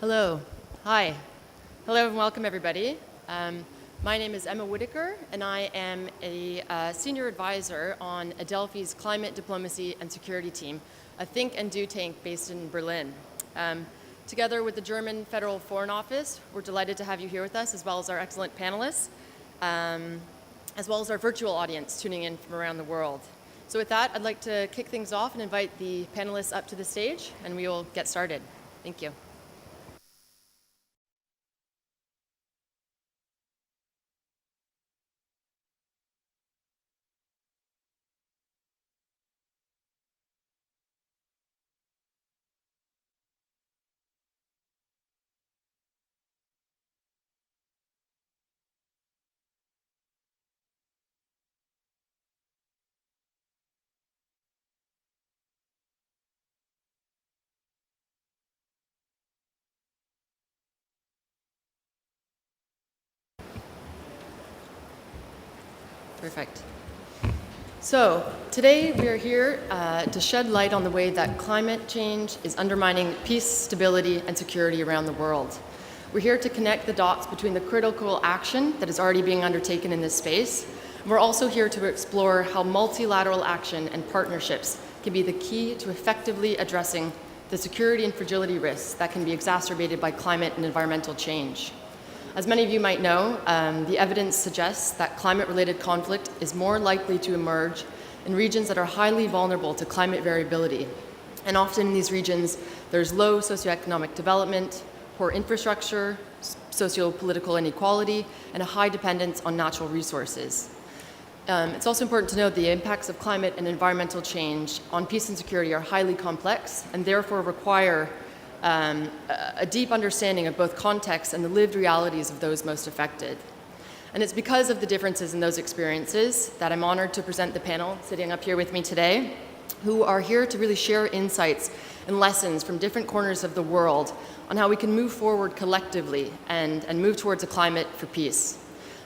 Hello. Hi. Hello and welcome, everybody. My name is Emma Whitaker, and I am a senior advisor on Adelphi's Climate Diplomacy and Security Team, a think and do tank based in Berlin. Together with the German Federal Foreign Office, we're delighted to have you here with us, as well as our excellent panelists, as well as our virtual audience tuning in from around the world. So with that, I'd like to kick things off and invite the panelists up to the stage, and we will get started. Thank you. Perfect. So today we are here to shed light on the way that climate change is undermining peace, stability, and security around the world. We're here to connect the dots between the critical action that is already being undertaken in this space. We're also here to explore how multilateral action and partnerships can be the key to effectively addressing the security and fragility risks that can be exacerbated by climate and environmental change. As many of you might know, the evidence suggests that climate-related conflict is more likely to emerge in regions that are highly vulnerable to climate variability. And often in these regions, there's low socioeconomic development, poor infrastructure, socio-political inequality, and a high dependence on natural resources. It's also important to note the impacts of climate and environmental change on peace and security are highly complex and therefore require a deep understanding of both context and the lived realities of those most affected. And it's because of the differences in those experiences that I'm honored to present the panel sitting up here with me today, who are here to really share insights and lessons from different corners of the world on how we can move forward collectively and move towards a climate for peace.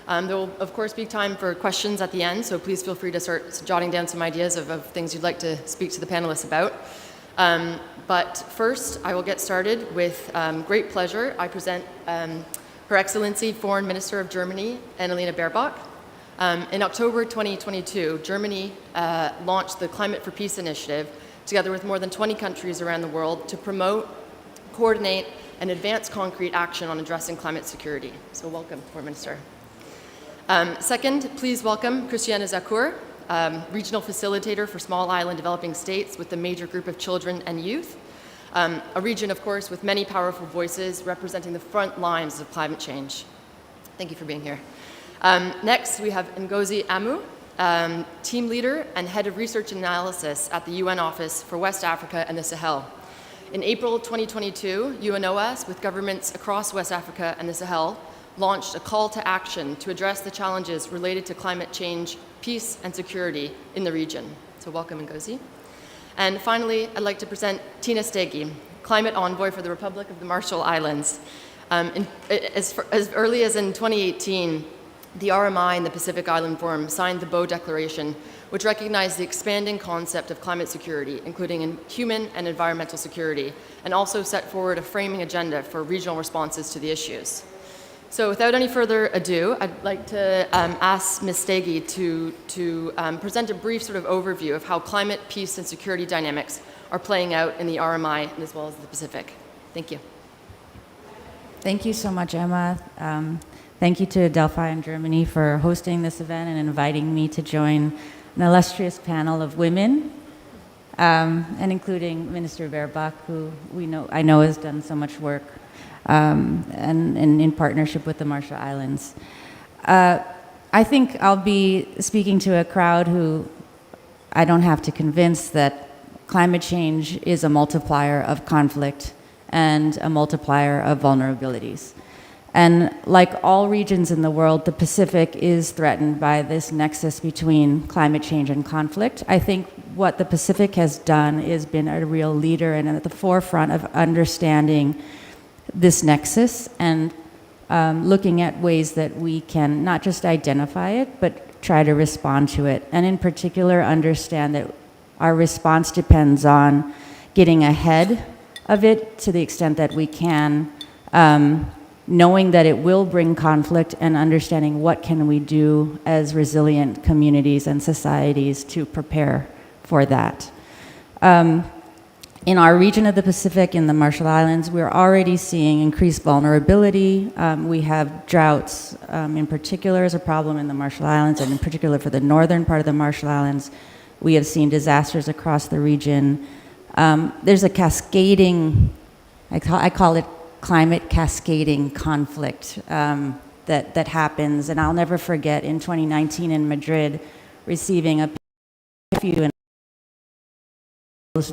There will, of course, be time for questions at the end, so please feel free to start jotting down some ideas of things you'd like to speak to the panelists about. But first, I will get started with great pleasure. I present Her Excellency Foreign Minister of Germany, Annalena Baerbock. In October 2022, Germany launched the Climate for Peace initiative, together with more than 20 countries around the world, to promote, coordinate, and advance concrete action on addressing climate security. So welcome, Foreign Minister. Second, please welcome Christianne Zakour, regional facilitator for small island developing states with a major group of children and youth, a region, of course, with many powerful voices representing the front lines of climate change. Thank you for being here. Next, we have Ngozi Amu, team leader and head of research and analysis at the UN Office for West Africa and the Sahel. In April 2022, UNOS, with governments across West Africa and the Sahel, launched a call to action to address the challenges related to climate change, peace, and security in the region. So welcome, Ngozi. And finally, I'd like to present Tina Stege, Climate Envoy for the Republic of the Marshall Islands. As early as in 2018, the RMI and the Pacific Island Forum signed the Bow Declaration, which recognized the expanding concept of climate security, including in human and environmental security, and also set forward a framing agenda for regional responses to the issues. So without any further ado, I'd like to ask Ms. Stege to present a brief sort of overview of how climate, peace, and security dynamics are playing out in the RMI and as well as the Pacific. Thank you. Thank you so much, Emma. Thank you to Adelphi in Germany for hosting this event and inviting me to join an illustrious panel of women, and including Minister Baerbock, who I know has done so much work and in partnership with the Marshall Islands. I think I'll be speaking to a crowd who I don't have to convince that climate change is a multiplier of conflict and a multiplier of vulnerabilities. And like all regions in the world, the Pacific is threatened by this nexus between climate change and conflict. I think what the Pacific has done is been a real leader and at the forefront of understanding this nexus and looking at ways that we can not just identify it, but try to respond to it. And in particular, understand that our response depends on getting ahead of it to the extent that we can, knowing that it will bring conflict and understanding what can we do as resilient communities and societies to prepare for that. In our region of the Pacific, in the Marshall Islands, we're already seeing increased vulnerability. We have droughts, in particular, as a problem in the Marshall Islands, and in particular for the northern part of the Marshall Islands. We have seen disasters across the region. There's a cascading, I call it climate cascading conflict that happens. And I'll never forget in 2019 in Madrid, receiving a few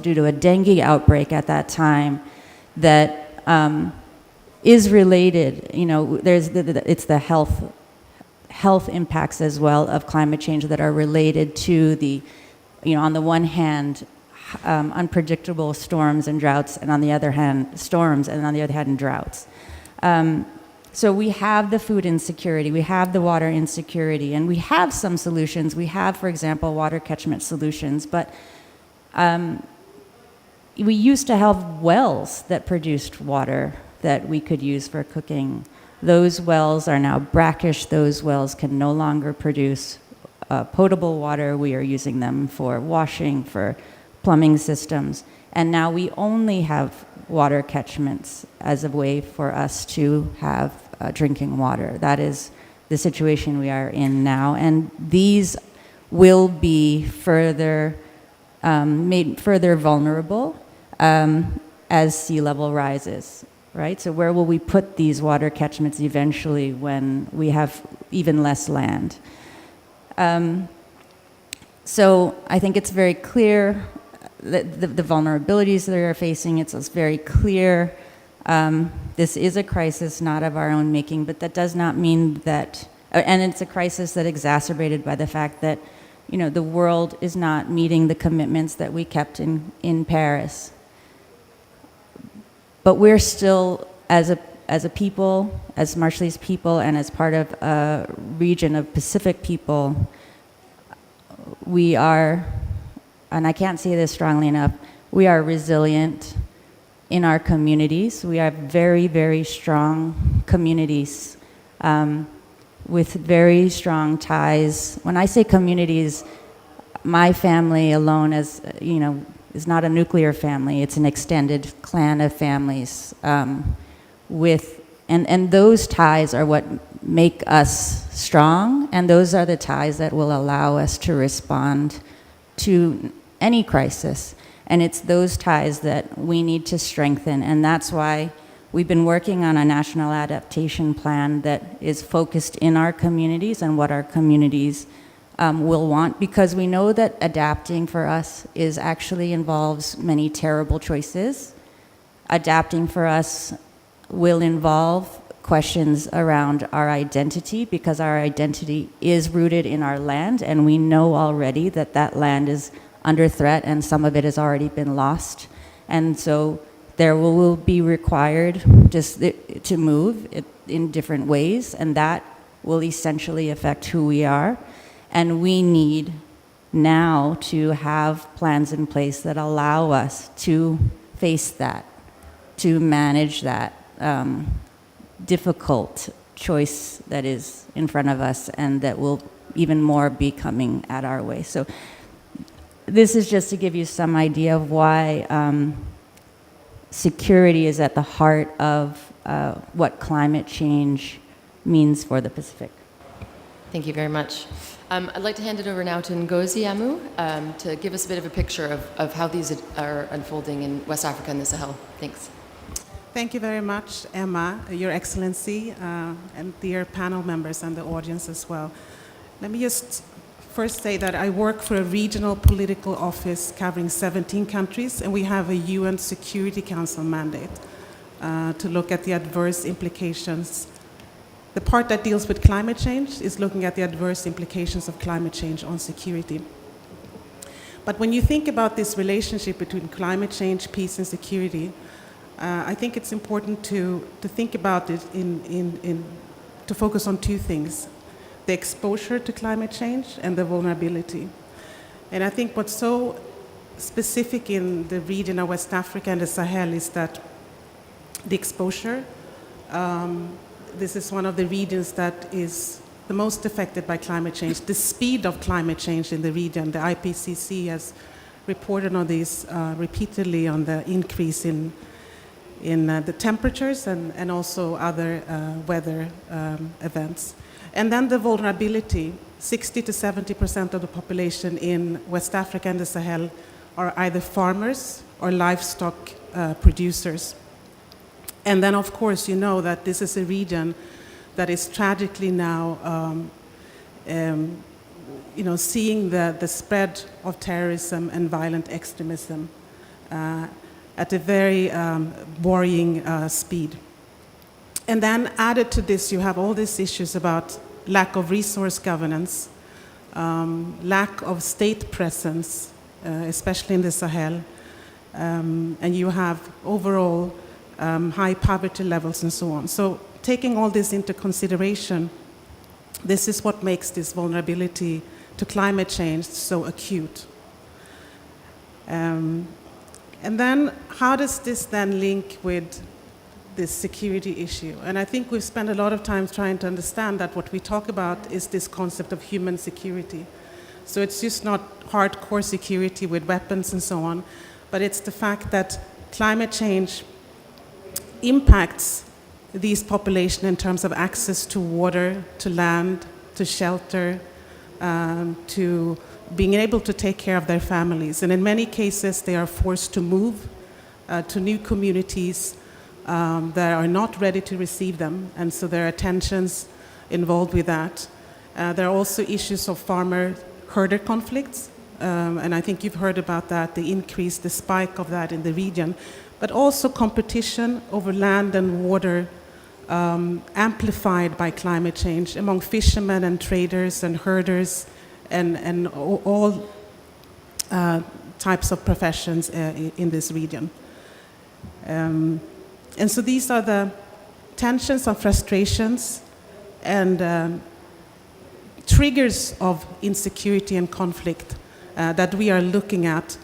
due to a dengue outbreak at that time that is related, it's the health impacts as well of climate change that are related to the, on the one hand, unpredictable storms and droughts, and on the other hand, droughts. So we have the food insecurity, we have the water insecurity, and we have some solutions. We have, for example, water catchment solutions, but we used to have wells that produced water that we could use for cooking. Those wells are now brackish. Those wells can no longer produce potable water. We are using them for washing, for plumbing systems. And now we only have water catchments as a way for us to have drinking water. That is the situation we are in now. And these will be made further vulnerable as sea level rises, right? So where will we put these water catchments eventually when we have even less land? So I think it's very clear that the vulnerabilities that we are facing, it's very clear. This is a crisis not of our own making, but that does not mean that, and it's a crisis that exacerbated by the fact that, the world is not meeting the commitments that we kept in Paris. But we're still, as a people, as Marshallese people, and as part of a region of Pacific people, we are, and I can't say this strongly enough, we are resilient in our communities. We are very, very strong communities with very strong ties. When I say communities, my family alone is not a nuclear family. It's an extended clan of families and those ties are what make us strong, and those are the ties that will allow us to respond to any crisis. And it's those ties that we need to strengthen, and that's why we've been working on a national adaptation plan that is focused in our communities and what our communities will want, because we know that adapting for us actually involves many terrible choices. Adapting for us will involve questions around our identity, because our identity is rooted in our land, and we know already that that land is under threat and some of it has already been lost. And so there will be required just to move in different ways, and that will essentially affect who we are. And we need now to have plans in place that allow us to face that, to manage that difficult choice that is in front of us and that will even more be coming at our way. So this is just to give you some idea of why security is at the heart of what climate change means for the Pacific. Thank you very much. I'd like to hand it over now to Ngozi Amu to give us a bit of a picture of how these are unfolding in West Africa and the Sahel. Thanks. Thank you very much, Emma, Your Excellency, and dear panel members and the audience as well. Let me just first say that I work for a regional political office covering 17 countries, and we have a UN Security Council mandate to look at the adverse implications. The part that deals with climate change is looking at the adverse implications of climate change on security. But when you think about this relationship between climate change, peace, and security, I think it's important to think about it to focus on two things: the exposure to climate change and the vulnerability. And I think what's so specific in the region of West Africa and the Sahel is that the exposure This is one of the regions that is the most affected by climate change. The speed of climate change in the region, the IPCC has reported on this repeatedly, on the increase in the temperatures and also other weather events. And then the vulnerability. 60 to 70% of the population in West Africa and the Sahel are either farmers or livestock producers. And then, of course, you know that this is a region that is tragically now seeing the spread of terrorism and violent extremism at a very worrying speed. And then added to this, you have all these issues about lack of resource governance, lack of state presence, especially in the Sahel, and you have overall high poverty levels and so on. So taking all this into consideration, this is what makes this vulnerability to climate change so acute. And then how does this then link with this security issue? And I think we've spent a lot of time trying to understand that what we talk about is this concept of human security. So it's just not hardcore security with weapons and so on, but it's the fact that climate change impacts these populations in terms of access to water, to land, to shelter, to being able to take care of their families. And in many cases, they are forced to move to new communities that are not ready to receive them, and so there are tensions involved with that. There are also issues of farmer-herder conflicts, and I think you've heard about that, the increase, the spike of that in the region, but also competition over land and water amplified by climate change among fishermen and traders and herders and all types of professions in this region. And so these are the tensions and frustrations and triggers of insecurity and conflict that we are looking at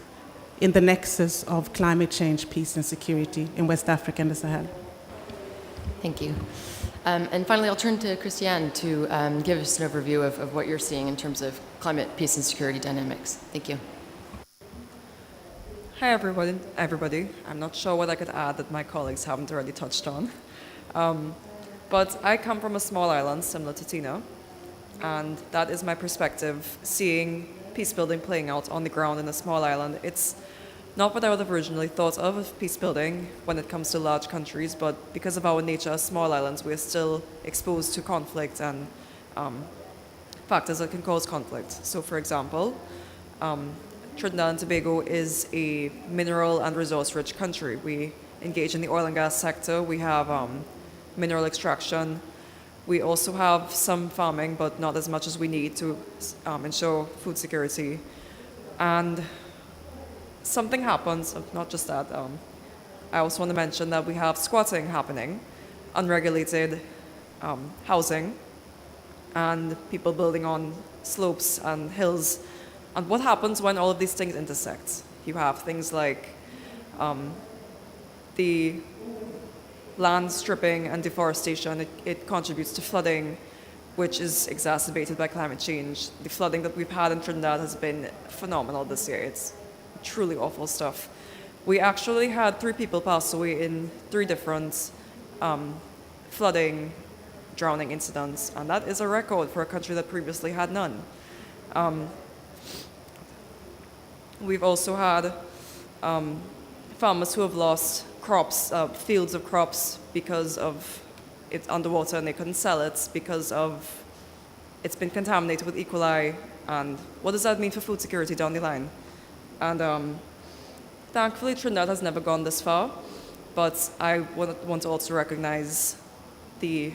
in the nexus of climate change, peace, and security in West Africa and the Sahel. Thank you. And finally, I'll turn to Christianne to give us an overview of what you're seeing in terms of climate, peace, and security dynamics. Thank you. Hi, everybody. I'm not sure what I could add that my colleagues haven't already touched on. But I come from a small island similar to Tina, and that is my perspective, seeing peace building playing out on the ground in a small island. It's not what I would have originally thought of peace building when it comes to large countries, but because of our nature as small islands, we are still exposed to conflict and factors that can cause conflict. So, for example, Trinidad and Tobago is a mineral and resource-rich country. We engage in the oil and gas sector. We have mineral extraction. We also have some farming, but not as much as we need to ensure food security. And something happens, not just that. I also want to mention that we have squatting happening, unregulated housing, and people building on slopes and hills. And what happens when all of these things intersect? You have things like the land stripping and deforestation. It contributes to flooding, which is exacerbated by climate change. The flooding that we've had in Trinidad has been phenomenal this year. It's truly awful stuff. We actually had 3 people pass away in 3 different flooding, drowning incidents, and that is a record for a country that previously had none. We've also had farmers who have lost crops, fields of crops, because of it's underwater and they couldn't sell it because of it's been contaminated with E. coli. And what does that mean for food security down the line? And thankfully, Trinidad has never gone this far, but I want to also recognize the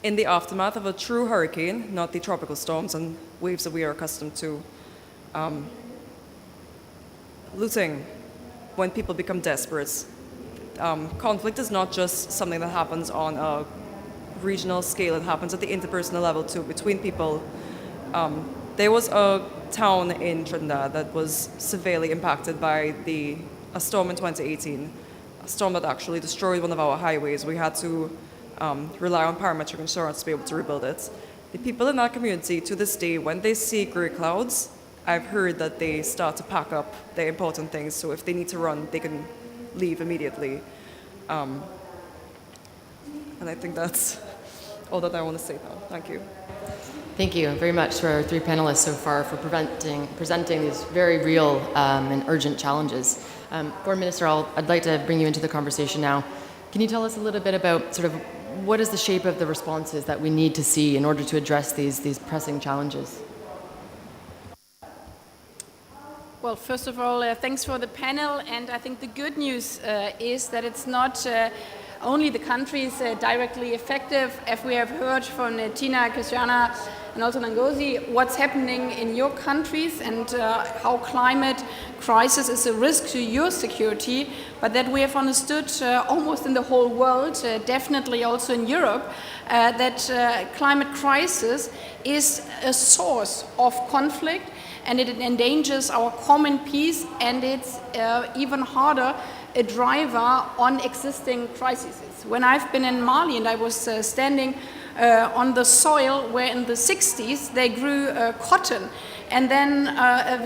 in the aftermath of a true hurricane, not the tropical storms and waves that we are accustomed to, looting, when people become desperate. Conflict is not just something that happens on a regional scale, it happens at the interpersonal level too, between people. There was a town in Trinidad that was severely impacted by the a storm in 2018, a storm that actually destroyed one of our highways. We had to rely on parametric insurance to be able to rebuild it. The people in that community, to this day, when they see gray clouds, I've heard that they start to pack up their important things, so if they need to run, they can leave immediately. And I think that's all that I want to say now. Thank you. Thank you very much to our three panelists so far for presenting these very real and urgent challenges. Foreign Minister, I'd like to bring you into the conversation now. Can you tell us a little bit about sort of what is the shape of the responses that we need to see in order to address these pressing challenges? Well, first of all, thanks for the panel, and I think the good news is that it's not only the countries directly effective, as we have heard from Tina, Christianne, and also Ngozi, what's happening in your countries and how climate crisis is a risk to your security, but that we have understood almost in the whole world, definitely also in Europe, that climate crisis is a source of conflict, and it endangers our common peace, and it's even harder a driver on existing crises. When I've been in Mali and I was standing on the soil where in the 60s they grew cotton, and then a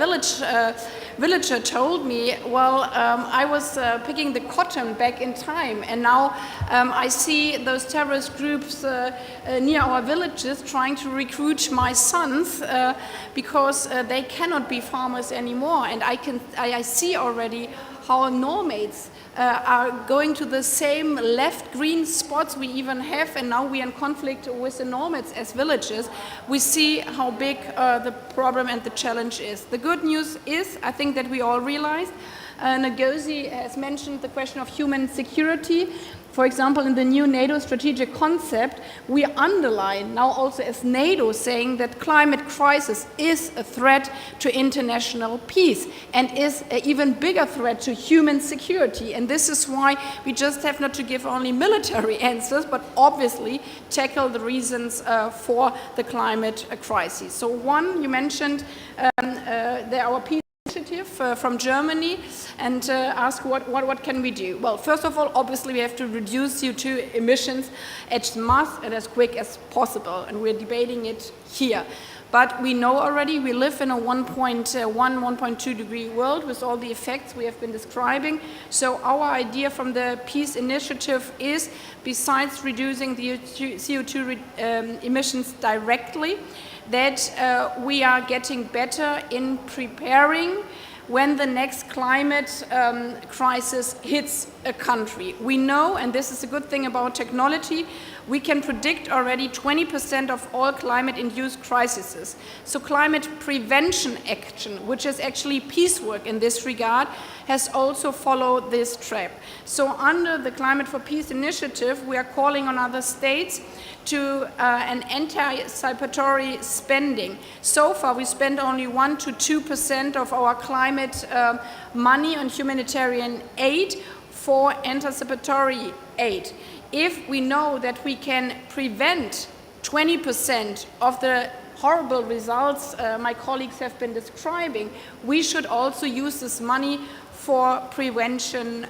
villager told me, well, I was picking the cotton back in time, and now I see those terrorist groups near our villages trying to recruit my sons because they cannot be farmers anymore, and I see already how nomads are going to the same left green spots we even have, and now we are in conflict with the nomads as villagers. We see how big the problem and the challenge is. The good news is, I think that we all realized, Ngozi has mentioned the question of human security. For example, in the new NATO strategic concept, we underline now also as NATO saying that climate crisis is a threat to international peace and is an even bigger threat to human security. And this is why we just have not to give only military answers, but obviously tackle the reasons for the climate crisis. So one, you mentioned our peace initiative from Germany, and ask what can we do? Well, first of all, obviously we have to reduce CO2 emissions as much and as quick as possible, and we're debating it here. But we know already we live in a 1.2 degree world with all the effects we have been describing. So our idea from the Peace Initiative is, besides reducing the CO2 emissions directly, that we are getting better in preparing when the next climate crisis hits a country. We know, and this is a good thing about technology, we can predict already 20% of all climate-induced crises. So climate prevention action, which is actually peace work in this regard, has also followed this track. So under the Climate for Peace initiative, we are calling on other states to an anticipatory spending. So far, we spend only 1 to 2% of our climate money on humanitarian aid for anticipatory aid. If we know that we can prevent 20% of the horrible results my colleagues have been describing, we should also use this money for prevention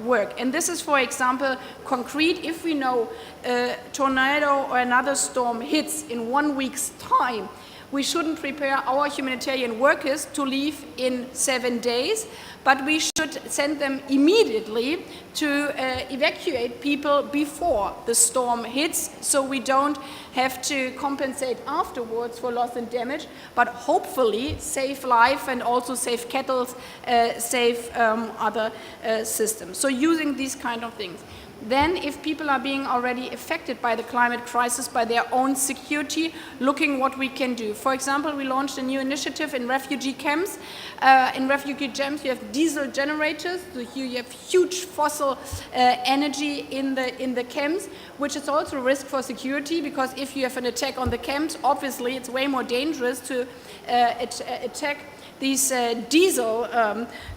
work. And this is, for example, concrete. If we know a tornado or another storm hits in 1 week's time, we shouldn't prepare our humanitarian workers to leave in 7 days, but we should send them immediately to evacuate people before the storm hits, so we don't have to compensate afterwards for loss and damage, but hopefully save life and also save cattle, save other systems. So using these kind of things. Then, if people are being already affected by the climate crisis, by their own security, looking what we can do. For example, we launched a new initiative in refugee camps. In refugee camps, you have diesel generators, so you have huge fossil energy in the camps, which is also a risk for security, because if you have an attack on the camps, obviously it's way more dangerous to attack these diesel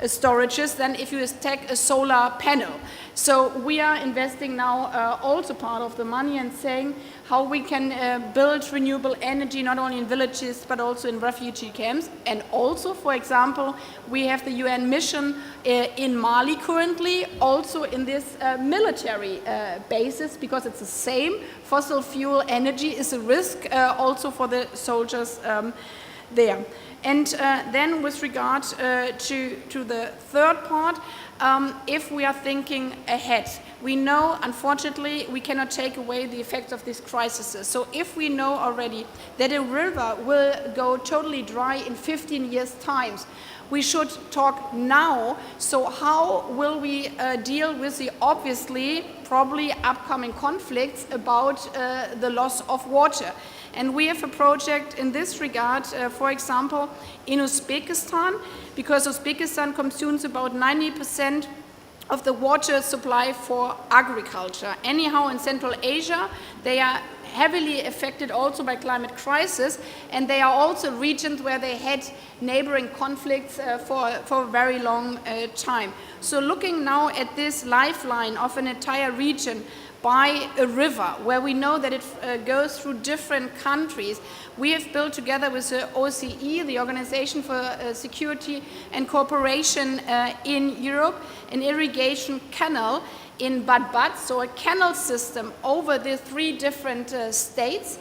storages than if you attack a solar panel. So we are investing now also part of the money and saying how we can build renewable energy not only in villages but also in refugee camps. And also, for example, we have the UN mission in Mali currently, also in this military basis, because it's the same. Fossil fuel energy is a risk also for the soldiers there. And then with regard to the third part, if we are thinking ahead, we know, unfortunately, we cannot take away the effects of these crises. So if we know already that a river will go totally dry in 15 years' time, we should talk now. So how will we deal with the obviously probably upcoming conflicts about the loss of water? And we have a project in this regard, for example, in Uzbekistan, because Uzbekistan consumes about 90% of the water supply for agriculture. Anyhow, in Central Asia, they are heavily affected also by climate crisis, and they are also regions where they had neighboring conflicts for a very long time. So looking now at this lifeline of an entire region by a river, where we know that it goes through different countries, we have built together with the OSCE, the Organization for Security and Cooperation in Europe, an irrigation canal in Bad, so a canal system over the 3 different states,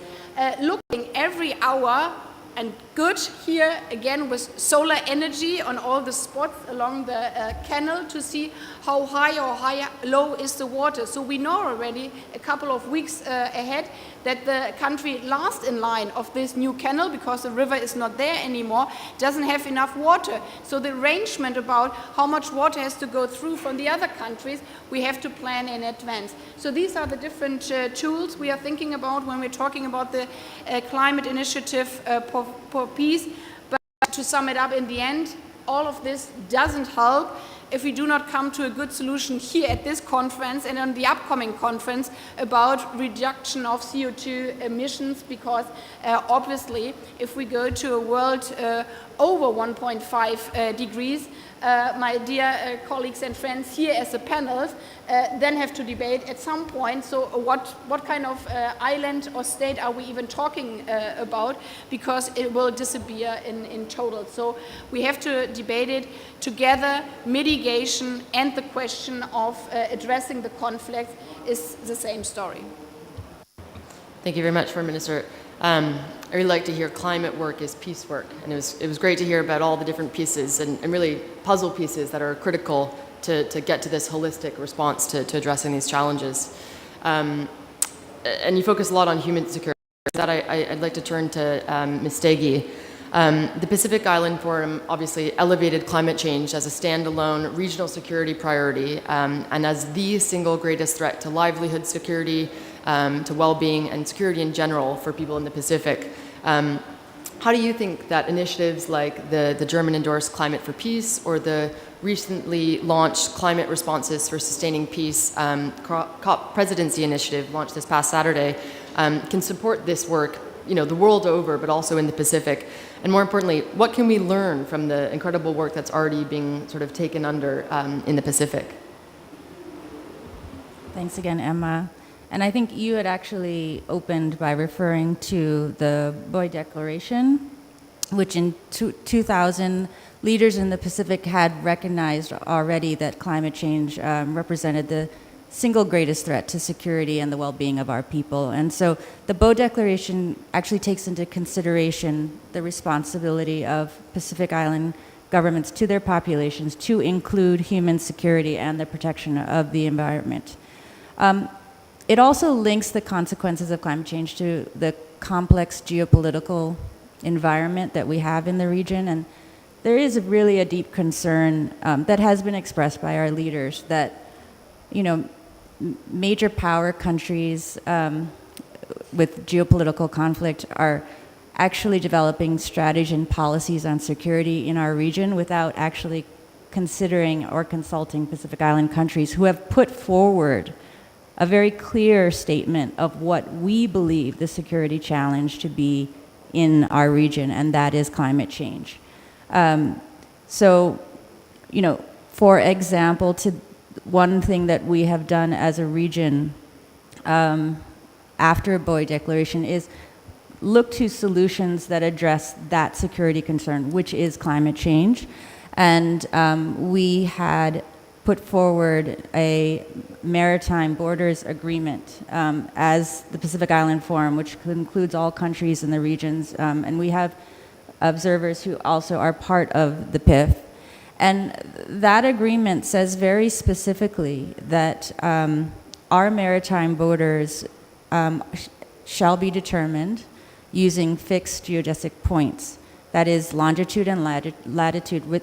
looking every hour, and good here again with solar energy on all the spots along the canal to see how high or low is the water. So we know already a couple of weeks ahead that the country last in line of this new canal, because the river is not there anymore, doesn't have enough water. So the arrangement about how much water has to go through from the other countries, we have to plan in advance. So these are the different tools we are thinking about when we're talking about the climate initiative for peace. But to sum it up in the end, all of this doesn't help if we do not come to a good solution here at this conference and on the upcoming conference about reduction of CO2 emissions, because obviously if we go to a world over 1.5 degrees, my dear colleagues and friends here as a panel then have to debate at some point, so what kind of island or state are we even talking about, because it will disappear in total. So we have to debate it together. Mitigation and the question of addressing the conflict is the same story. Thank you very much, Foreign Minister. I really like to hear climate work is peace work, and it was great to hear about all the different pieces and really puzzle pieces that are critical to get to this holistic response to addressing these challenges. And you focus a lot on human security. For that, I'd like to turn to Ms. Stege. The Pacific Island Forum obviously elevated climate change as a standalone regional security priority and as the single greatest threat to livelihood security, to well-being and security in general for people in the Pacific. How do you think that initiatives like the German-endorsed Climate for Peace or the recently launched Climate Responses for Sustaining Peace COP Presidency Initiative launched this past Saturday can support this work, the world over, but also in the Pacific? And more importantly, what can we learn from the incredible work that's already being sort of taken under in the Pacific? Thanks again, Emma. And I think you had actually opened by referring to the Envoy Declaration, which in 2000, leaders in the Pacific had recognized already that climate change represented the single greatest threat to security and the well-being of our people. And so the Envoy Declaration actually takes into consideration the responsibility of Pacific Island governments to their populations to include human security and the protection of the environment. It also links the consequences of climate change to the complex geopolitical environment that we have in the region. And there is really a deep concern that has been expressed by our leaders that, major power countries with geopolitical conflict are actually developing strategies and policies on security in our region without actually considering or consulting Pacific Island countries who have put forward a very clear statement of what we believe the security challenge to be in our region, and that is climate change. For example, one thing that we have done as a region after Boy Declaration is look to solutions that address that security concern, which is climate change. And we had put forward a maritime borders agreement as the Pacific Island Forum, which includes all countries in the regions. And we have observers who also are part of the PIF. And that agreement says very specifically that our maritime borders shall be determined using fixed geodesic points. That is longitude and latitude,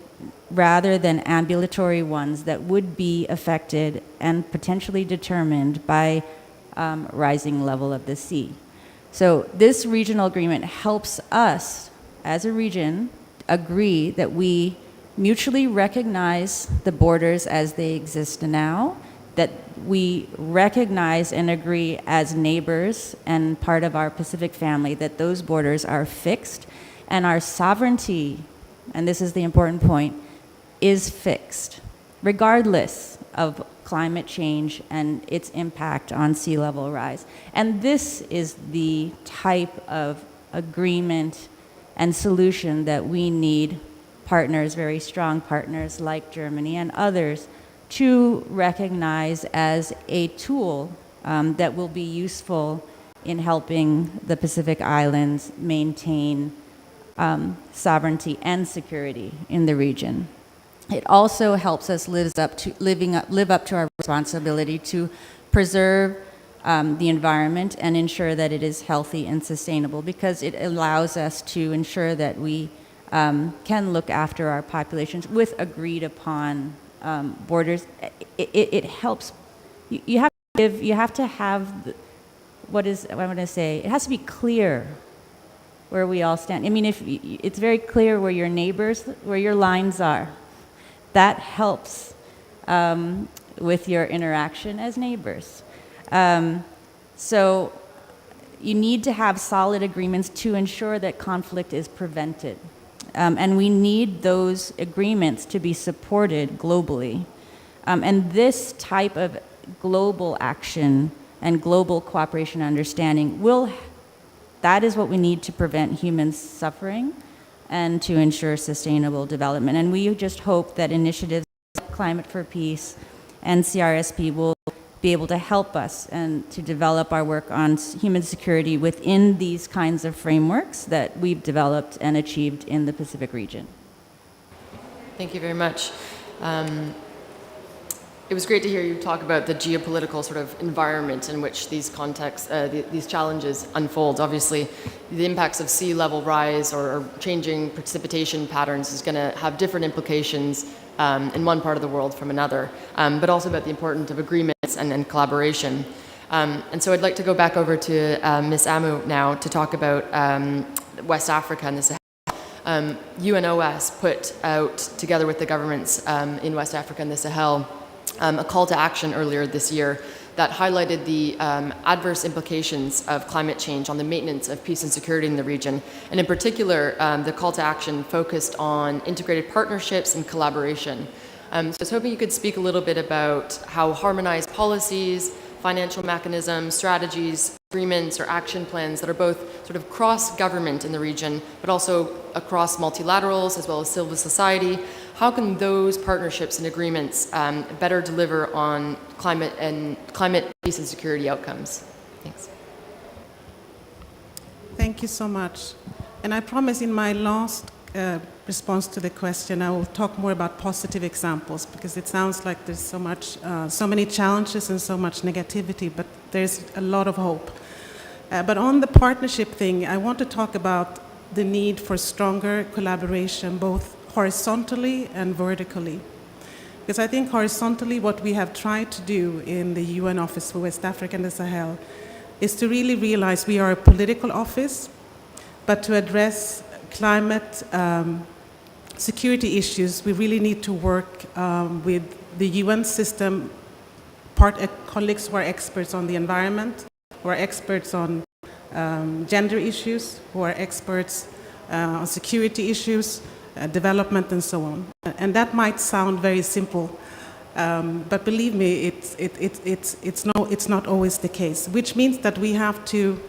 rather than ambulatory ones that would be affected and potentially determined by rising level of the sea. So this regional agreement helps us as a region agree that we mutually recognize the borders as they exist now, that we recognize and agree as neighbors and part of our Pacific family that those borders are fixed, and our sovereignty, and this is the important point, is fixed, regardless of climate change and its impact on sea level rise. And this is the type of agreement and solution that we need partners, very strong partners like Germany and others, to recognize as a tool that will be useful in helping the Pacific Islands maintain sovereignty and security in the region. It also helps us live up to our responsibility to preserve the environment and ensure that it is healthy and sustainable, because it allows us to ensure that we can look after our populations with agreed upon borders. It helps. You have to have what I'm going to say. It has to be clear where we all stand. I mean, if it's very clear where your neighbors, where your lines are, that helps with your interaction as neighbors. So you need to have solid agreements to ensure that conflict is prevented. And we need those agreements to be supported globally. And this type of global action and global cooperation and understanding that is what we need to prevent human suffering and to ensure sustainable development. And we just hope that initiatives like Climate for Peace and CRSP will be able to help us and to develop our work on human security within these kinds of frameworks that we've developed and achieved in the Pacific region. Thank you very much. It was great to hear you talk about the geopolitical sort of environment in which these contexts, these challenges unfold. Obviously, the impacts of sea level rise or changing precipitation patterns is going to have different implications in one part of the world from another, but also about the importance of agreements and collaboration. And so I'd like to go back over to Ms. Amu now to talk about West Africa and the Sahel. UNOS put out, together with the governments in West Africa and the Sahel, a call to action earlier this year that highlighted the adverse implications of climate change on the maintenance of peace and security in the region. And in particular, the call to action focused on integrated partnerships and collaboration. So I was hoping you could speak a little bit about how harmonized policies, financial mechanisms, strategies, agreements, or action plans that are both sort of cross-government in the region, but also across multilaterals as well as civil society. How can those partnerships and agreements better deliver on climate peace and security outcomes? Thanks. Thank you so much. And I promise in my last response to the question, I will talk more about positive examples, because it sounds like there's so many challenges and so much negativity, but there's a lot of hope. But on the partnership thing, I want to talk about the need for stronger collaboration, both horizontally and vertically. Because I think horizontally what we have tried to do in the UN Office for West Africa and the Sahel is to really realize we are a political office, but to address climate security issues, we really need to work with the UN system, colleagues who are experts on the environment, who are experts on gender issues, who are experts on security issues, development, and so on. And that might sound very simple, But believe me, it's not always the case, which means that we have to,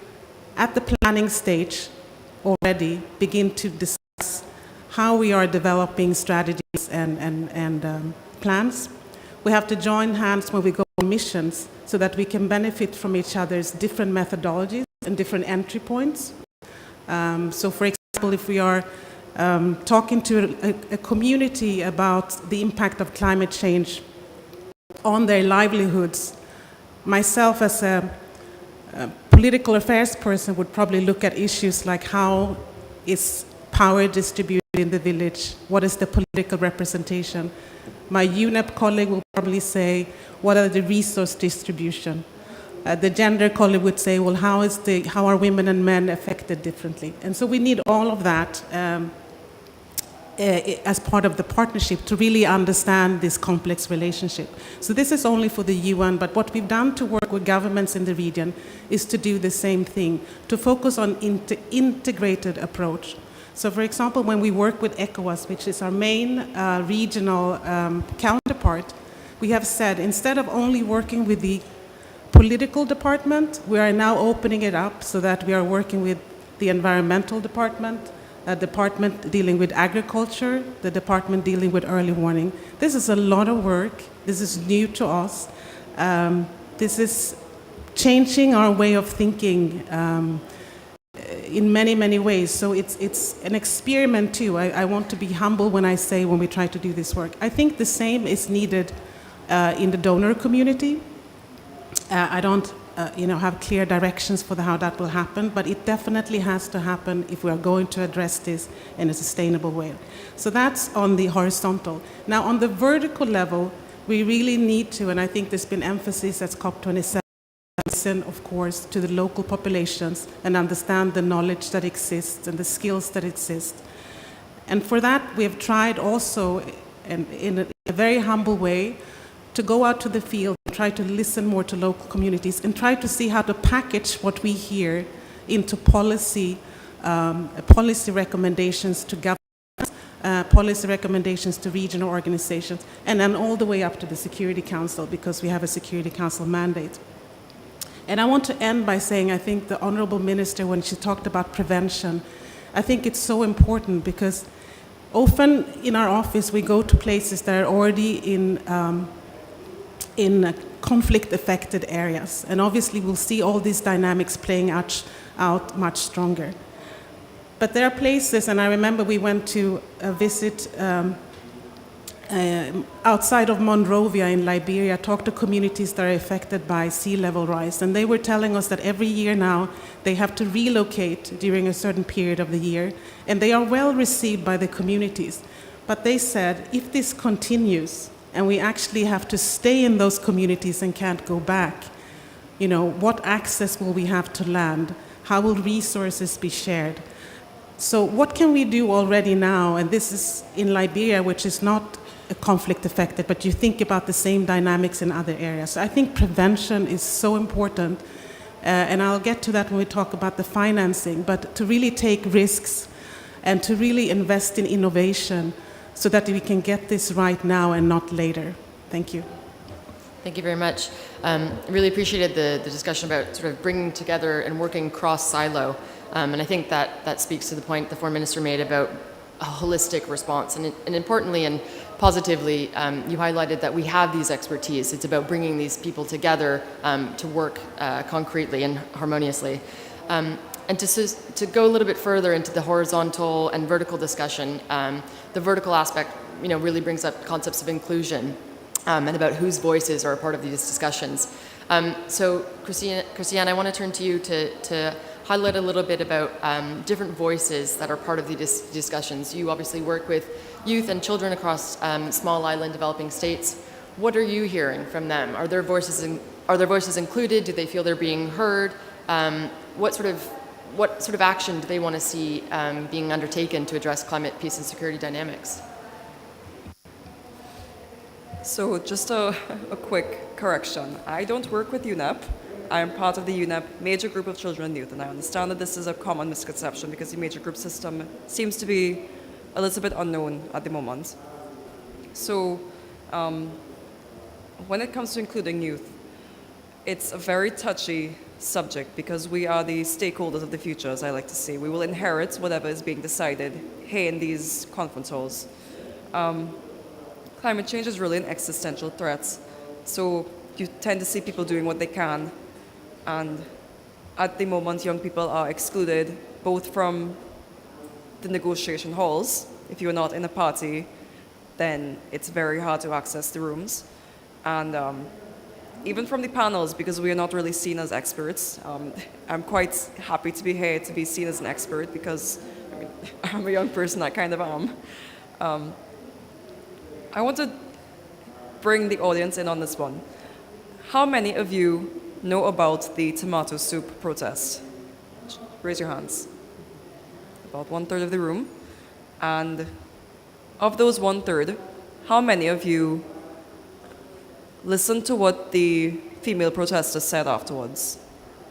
at the planning stage already, begin to discuss how we are developing strategies and plans. We have to join hands when we go on missions so that we can benefit from each other's different methodologies and different entry points. So for example, if we are talking to a community about the impact of climate change on their livelihoods, myself as a political affairs person would probably look at issues like how is power distributed in the village, what is the political representation. My UNEP colleague will probably say, what are the resource distribution? The gender colleague would say, well, how are women and men affected differently? And so we need all of that as part of the partnership to really understand this complex relationship. So this is only for the UN, but what we've done to work with governments in the region is to do the same thing, to focus on integrated approach. So for example, when we work with ECOWAS, which is our main regional counterpart, we have said, instead of only working with the political department, we are now opening it up so that we are working with the environmental department, a department dealing with agriculture, the department dealing with early warning. This is a lot of work. This is new to us. This is changing our way of thinking in many, many ways. So it's an experiment too. I want to be humble when I say when we try to do this work. I think the same is needed in the donor community. I don't have clear directions for how that will happen, but it definitely has to happen if we are going to address this in a sustainable way. So that's on the horizontal. Now on the vertical level, we really need to, and I think there's been emphasis at COP27, listen, of course, to the local populations and understand the knowledge that exists and the skills that exist. And for that, we have tried also, in a very humble way, to go out to the field and try to listen more to local communities and try to see how to package what we hear into policy recommendations to governments, policy recommendations to regional organizations, and then all the way up to the Security Council, because we have a Security Council mandate. And I want to end by saying, I think the Honorable Minister, when she talked about prevention, I think it's so important because often in our office we go to places that are already in conflict-affected areas. And obviously we'll see all these dynamics playing out much stronger. But there are places, and I remember we went to visit outside of Monrovia in Liberia, talked to communities that are affected by sea level rise. And they were telling us that every year now they have to relocate during a certain period of the year. And they are well received by the communities. But they said, if this continues, and we actually have to stay in those communities and can't go back, what access will we have to land? How will resources be shared? So what can we do already now? And this is in Liberia, which is not a conflict affected, but you think about the same dynamics in other areas. So I think prevention is so important, and I'll get to that when we talk about the financing, but to really take risks and to really invest in innovation so that we can get this right now and not later. Thank you. Thank you very much. Really appreciated the discussion about sort of bringing together and working cross-silo. And I think that speaks to the point the Foreign Minister made about a holistic response. And importantly and positively, you highlighted that we have these expertise. It's about bringing these people together to work concretely and harmoniously. And to go a little bit further into the horizontal and vertical discussion, the vertical aspect really brings up concepts of inclusion and about whose voices are a part of these discussions. So Christianne, I want to turn to you to highlight a little bit about different voices that are part of these discussions. You obviously work with youth and children across small island developing states. What are you hearing from them? Are their voices included? Do they feel they're being heard? What sort of action do they want to see being undertaken to address climate, peace, and security dynamics? So just a quick correction. I don't work with UNEP. I am part of the UNEP major group of children and youth, and I understand that this is a common misconception because the major group system seems to be a little bit unknown at the moment. So when it comes to including youth, it's a very touchy subject because we are the stakeholders of the future, as I like to say. We will inherit whatever is being decided here in these conference halls. Climate change is really an existential threat. So you tend to see people doing what they can. And at the moment, young people are excluded both from the negotiation halls. If you're not in a party, then it's very hard to access the rooms. And even from the panels, because we are not really seen as experts. I'm quite happy to be here to be seen as an expert because I'm a young person, I kind of am. I want to bring the audience in on this one. How many of you know about the tomato soup protest? Raise your hands. About 1/3 of the room. And of those 1/3, how many of you listened to what the female protester said afterwards?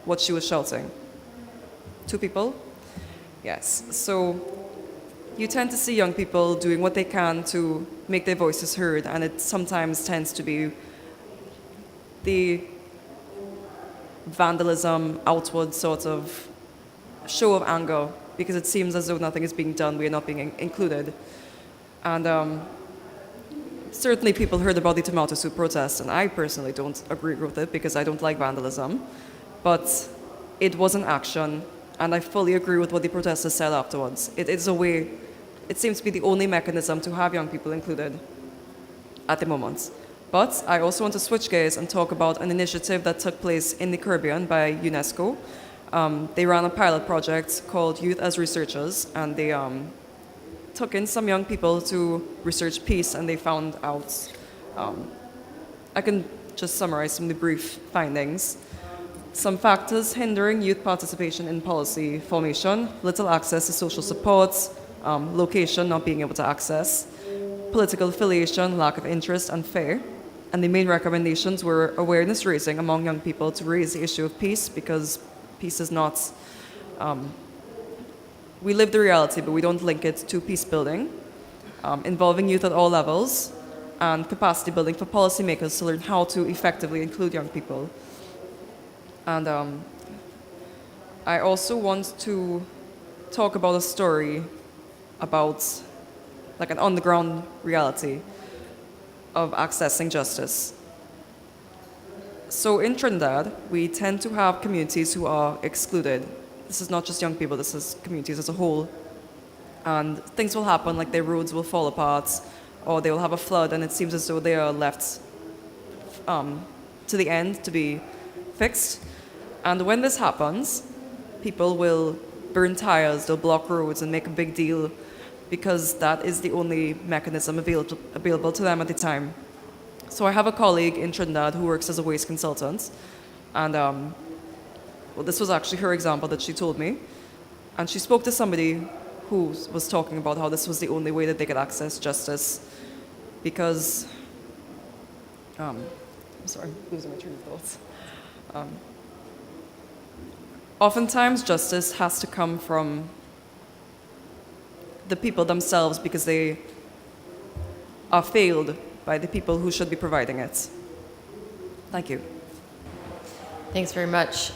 What she was shouting? 2 people? Yes. So you tend to see young people doing what they can to make their voices heard, and it sometimes tends to be the vandalism, outward sort of show of anger, because it seems as though nothing is being done, we are not being included. And certainly people heard about the tomato soup protest, and I personally don't agree with it because I don't like vandalism, but it was an action, and I fully agree with what the protesters said afterwards. It is a way, it seems to be the only mechanism to have young people included at the moment. But I also want to switch gears and talk about an initiative that took place in the Caribbean by UNESCO. They ran a pilot project called Youth as Researchers, and they took in some young people to research peace, and they found out, I can just summarize some of the brief findings. Some factors hindering youth participation in policy formation: little access to social supports, location, not being able to access, political affiliation, lack of interest, and fear. And the main recommendations were awareness raising among young people to raise the issue of peace, because peace is not, we live the reality, but we don't link it to peace building, involving youth at all levels, and capacity building for policymakers to learn how to effectively include young people. And I also want to talk about a story about like an on-the-ground reality of accessing justice. So in Trinidad, we tend to have communities who are excluded. This is not just young people, this is communities as a whole. And things will happen, like their roads will fall apart, or they will have a flood, and it seems as though they are left to the end to be fixed. And when this happens, people will burn tires, they'll block roads and make a big deal, because that is the only mechanism available to them at the time. So I have a colleague in Trinidad who works as a waste consultant, and well, this was actually her example that she told me, and she spoke to somebody who was talking about how this was the only way that they could access justice, because, I'm sorry, I'm losing my train of thoughts. Oftentimes justice has to come from the people themselves because they are failed by the people who should be providing it. Thank you. Thanks very much.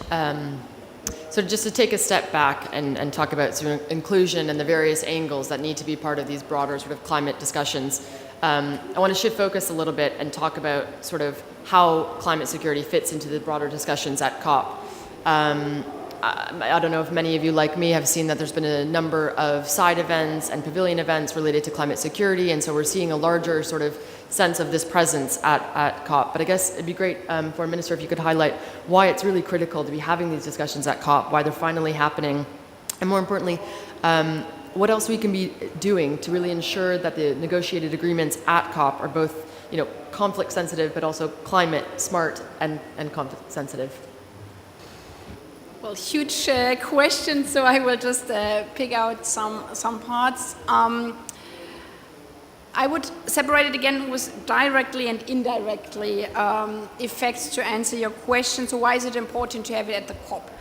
So just to take a step back and talk about sort of inclusion and the various angles that need to be part of these broader sort of climate discussions, I want to shift focus a little bit and talk about sort of how climate security fits into the broader discussions at COP. I don't know if many of you, like me, have seen that there's been a number of side events and pavilion events related to climate security, and so we're seeing a larger sort of sense of this presence at COP. But I guess it'd be great, Foreign Minister, if you could highlight why it's really critical to be having these discussions at COP, why they're finally happening, and more importantly, what else we can be doing to really ensure that the negotiated agreements at COP are both, conflict sensitive, but also climate smart and conflict sensitive. Well, huge question, so I will just pick out some parts. I would separate it again with directly and indirectly effects to answer your question. So why is it important to have it at the COP?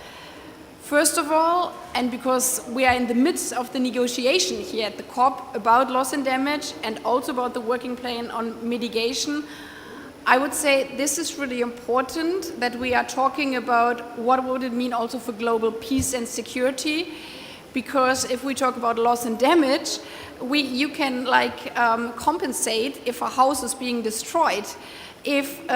First of all, and because we are in the midst of the negotiation here at the COP about loss and damage and also about the working plan on mitigation, I would say this is really important that we are talking about what would it mean also for global peace and security, because if we talk about loss and damage, you can compensate if a house is being destroyed. If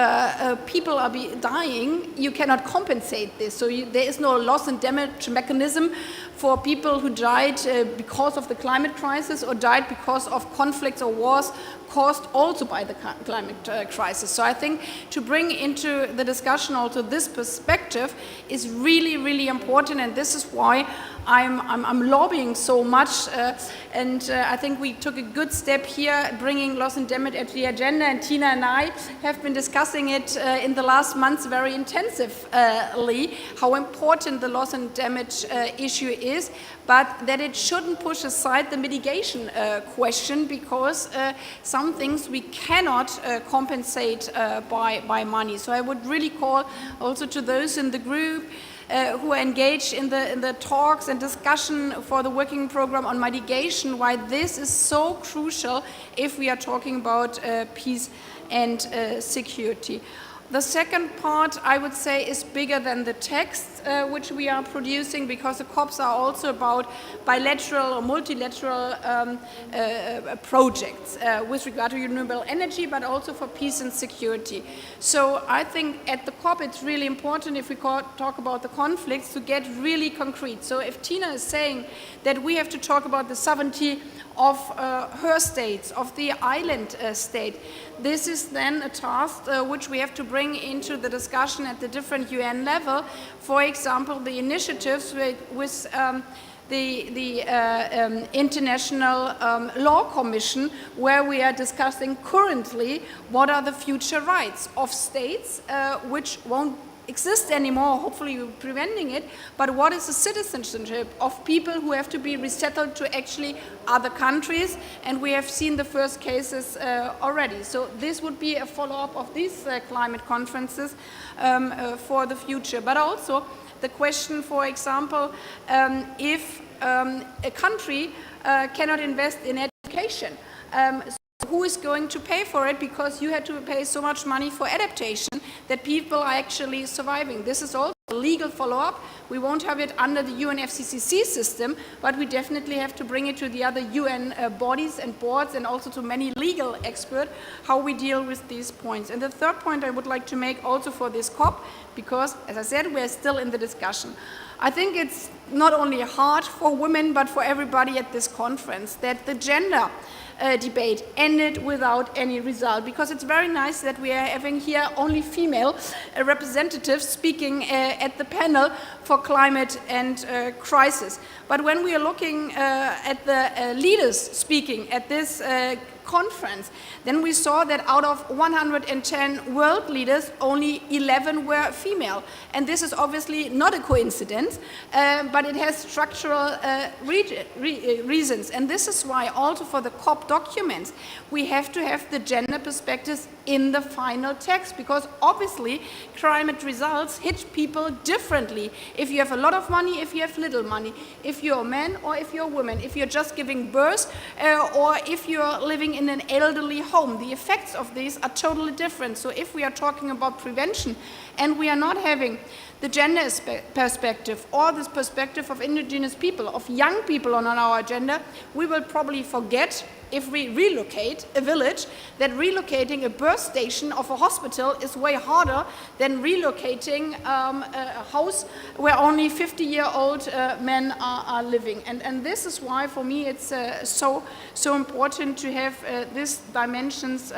people are dying, you cannot compensate this. So there is no loss and damage mechanism for people who died because of the climate crisis or died because of conflicts or wars caused also by the climate crisis. So I think to bring into the discussion also this perspective is really, really important, and this is why I'm lobbying so much, and I think we took a good step here, bringing loss and damage at the agenda, and Tina and I have been discussing it in the last months very intensively, how important the loss and damage issue is, but that it shouldn't push aside the mitigation question, because some things we cannot compensate by money. So I would really call also to those in the group who are engaged in the talks and discussion for the working program on mitigation, why this is so crucial if we are talking about peace and security. The second part, I would say, is bigger than the text which we are producing, because the COPs are also about bilateral or multilateral projects with regard to renewable energy, but also for peace and security. So I think at the COP it's really important, if we talk about the conflicts, to get really concrete. So if Tina is saying that we have to talk about the sovereignty of her states, of the island state, this is then a task which we have to bring into the discussion at the different UN level. For example, the initiatives with the International Law Commission, where we are discussing currently what are the future rights of states which won't exist anymore, hopefully we're preventing it, but what is the citizenship of people who have to be resettled to actually other countries, and we have seen the first cases already. So this would be a follow-up of these climate conferences for the future. But also the question, for example, if a country cannot invest in education, who is going to pay for it, because you had to pay so much money for adaptation that people are actually surviving. This is also a legal follow-up. We won't have it under the UNFCCC system, but we definitely have to bring it to the other UN bodies and boards, and also to many legal experts, how we deal with these points. And the third point I would like to make also for this COP, because, as I said, we're still in the discussion. I think it's not only hard for women, but for everybody at this conference, that the gender debate ended without any result, because it's very nice that we are having here only female representatives speaking at the panel for climate and crisis. But when we are looking at the leaders speaking at this conference, then we saw that out of 110 world leaders, only 11 were female. And this is obviously not a coincidence, but it has structural reasons. And this is why also for the COP documents, we have to have the gender perspectives in the final text, because obviously climate results hit people differently. If you have a lot of money, if you have little money, if you're a man or if you're a woman, if you're just giving birth or if you're living in an elderly home, the effects of these are totally different. So if we are talking about prevention and we are not having the gender perspective or this perspective of indigenous people, of young people on our agenda, we will probably forget, if we relocate a village, that relocating a birth station of a hospital is way harder than relocating a house where only 50-year-old men are living. And this is why, for me, it's so important to have these dimensions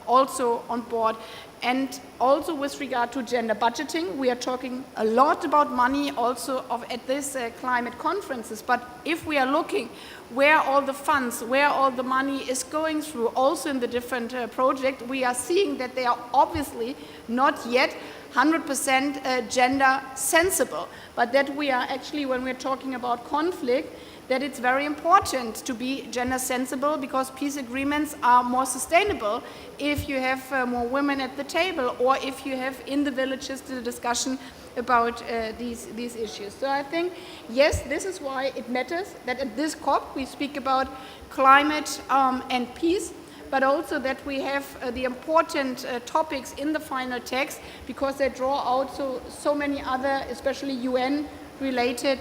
also on board. And also with regard to gender budgeting, we are talking a lot about money also at this climate conferences. But if we are looking where all the funds, where all the money is going through, also in the different projects, we are seeing that they are obviously not yet 100% gender sensible, but that we are actually, when we're talking about conflict, that it's very important to be gender sensible, because peace agreements are more sustainable if you have more women at the table, or if you have in the villages the discussion about these issues. So I think, yes, this is why it matters that at this COP we speak about climate and peace, but also that we have the important topics in the final text, because they draw out so many other, especially UN-related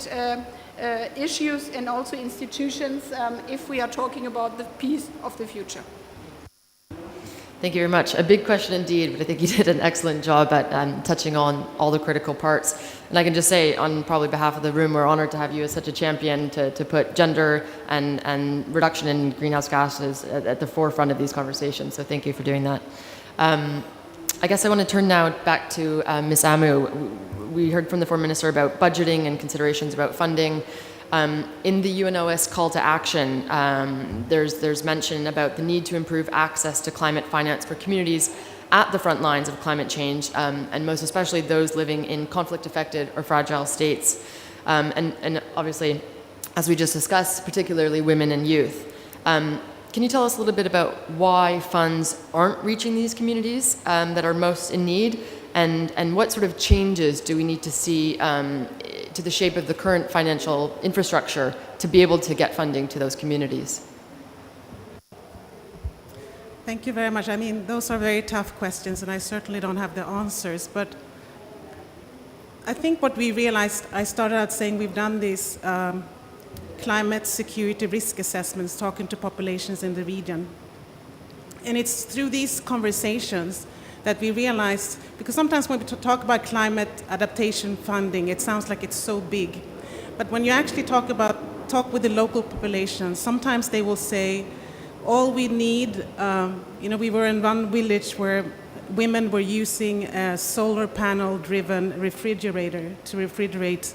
issues and also institutions, if we are talking about the peace of the future. Thank you very much. A big question indeed, but I think you did an excellent job at touching on all the critical parts. And I can just say, on probably behalf of the room, we're honored to have you as such a champion to put gender and reduction in greenhouse gases at the forefront of these conversations. So thank you for doing that. I guess I want to turn now back to Ms. Amu. We heard from the Foreign Minister about budgeting and considerations about funding. In the UNOS call to action, there's mention about the need to improve access to climate finance for communities at the front lines of climate change, and most especially those living in conflict-affected or fragile states. And obviously, as we just discussed, particularly women and youth. Can you tell us a little bit about why funds aren't reaching these communities that are most in need, and what sort of changes do we need to see to the shape of the current financial infrastructure to be able to get funding to those communities? Thank you very much. I mean, those are very tough questions, and I certainly don't have the answers. But I think what we realized, I started out saying we've done these climate security risk assessments, talking to populations in the region. And it's through these conversations that we realized, because sometimes when we talk about climate adaptation funding, it sounds like it's so big. But when you actually talk with the local population, sometimes they will say, all we need, we were in one village where women were using a solar panel-driven refrigerator to refrigerate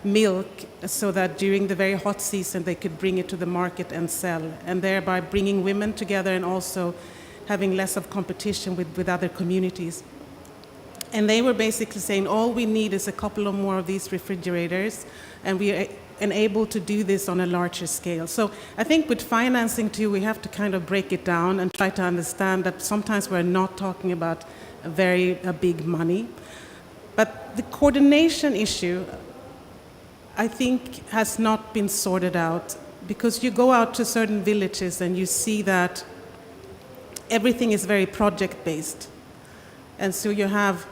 milk so that during the very hot season they could bring it to the market and sell, and thereby bringing women together and also having less of competition with other communities. And they were basically saying, all we need is a couple of more of these refrigerators, and we are able to do this on a larger scale. So I think with financing too, we have to kind of break it down and try to understand that sometimes we're not talking about a big money. But the coordination issue, I think, has not been sorted out, because you go out to certain villages and you see that everything is very project-based. And so you have,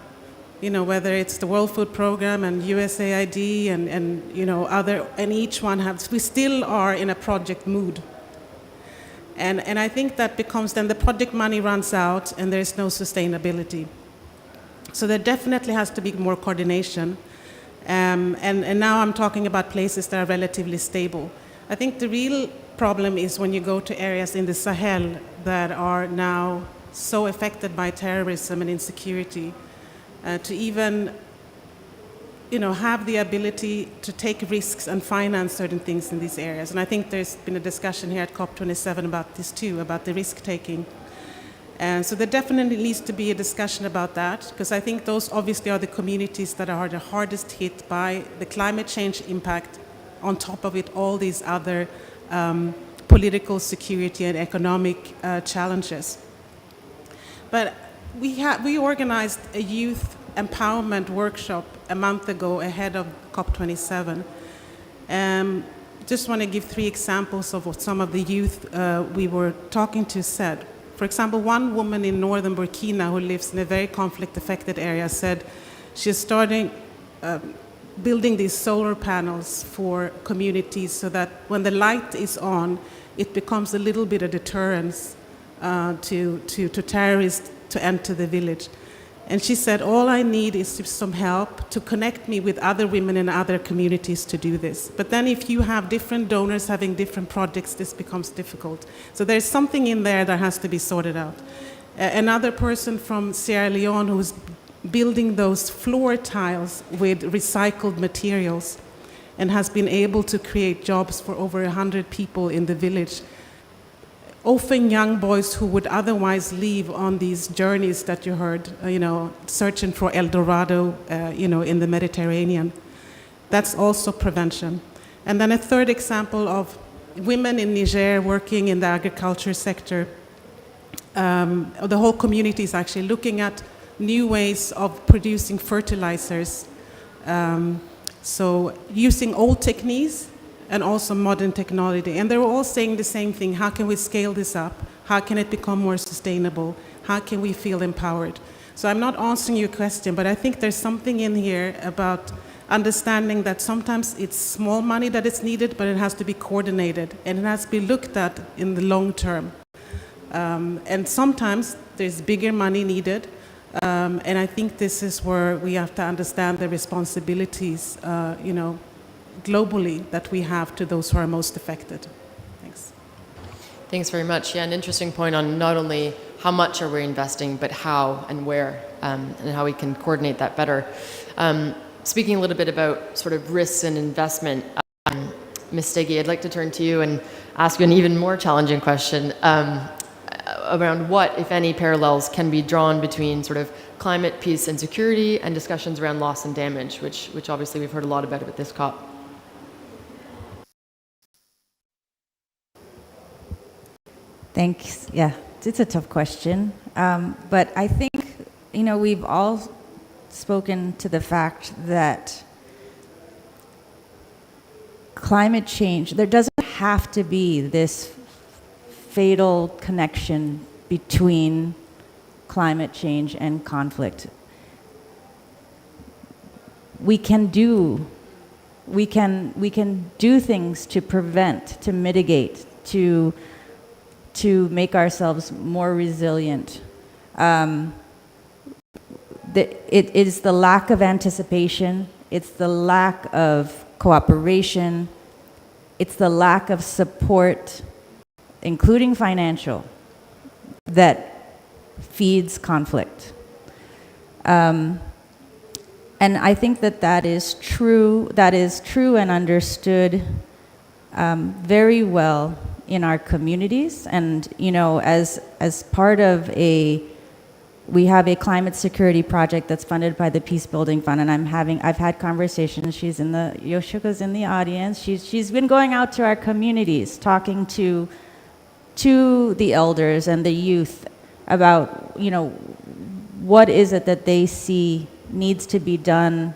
whether it's the World Food Program and USAID and other, and each one we still are in a project mood. And I think that becomes, then the project money runs out and there's no sustainability. So there definitely has to be more coordination. And now I'm talking about places that are relatively stable. I think the real problem is when you go to areas in the Sahel that are now so affected by terrorism and insecurity, to even have the ability to take risks and finance certain things in these areas. And I think there's been a discussion here at COP27 about this too, about the risk-taking. And so there definitely needs to be a discussion about that, because I think those obviously are the communities that are the hardest hit by the climate change impact. On top of it, all these other political, security, and economic challenges. But we organized a youth empowerment workshop a month ago ahead of COP27. Just want to give 3 examples of what some of the youth we were talking to said. For example, one woman in northern Burkina who lives in a very conflict-affected area said she's starting building these solar panels for communities so that when the light is on, it becomes a little bit of deterrence to terrorists to enter the village. And she said, all I need is some help to connect me with other women in other communities to do this. But then if you have different donors having different projects, this becomes difficult. So there's something in there that has to be sorted out. Another person from Sierra Leone who's building those floor tiles with recycled materials and has been able to create jobs for over 100 people in the village. Often young boys who would otherwise leave on these journeys that you heard, searching for El Dorado, in the Mediterranean. That's also prevention. And then a third example of women in Niger working in the agriculture sector. The whole community is actually looking at new ways of producing fertilizers. So using old techniques and also modern technology. And they were all saying the same thing: how can we scale this up? How can it become more sustainable? How can we feel empowered? So I'm not answering your question, but I think there's something in here about understanding that sometimes it's small money that is needed, but it has to be coordinated, and it has to be looked at in the long term. And sometimes there's bigger money needed, and I think this is where we have to understand the responsibilities, globally that we have to those who are most affected. Thanks. Thanks very much. Yeah, an interesting point on not only how much are we investing, but how and where, and how we can coordinate that better. Speaking a little bit about sort of risks and investment, Ms. Stege, I'd like to turn to you and ask you an even more challenging question around what, if any, parallels can be drawn between sort of climate, peace, and security, and discussions around loss and damage, which obviously we've heard a lot about at this COP. Thanks. Yeah, it's a tough question. But I think, we've all spoken to the fact that climate change, there doesn't have to be this fatal connection between climate change and conflict. We can do things to prevent, to mitigate, to make ourselves more resilient. It is the lack of anticipation, it's the lack of cooperation, it's the lack of support, including financial, that feeds conflict. And I think that is true and understood very well in our communities. And as part of we have a climate security project that's funded by the Peace Building Fund, and I've had conversations. Yoshiko's in the audience. She's been going out to our communities, talking to the elders and the youth about, what is it that they see needs to be done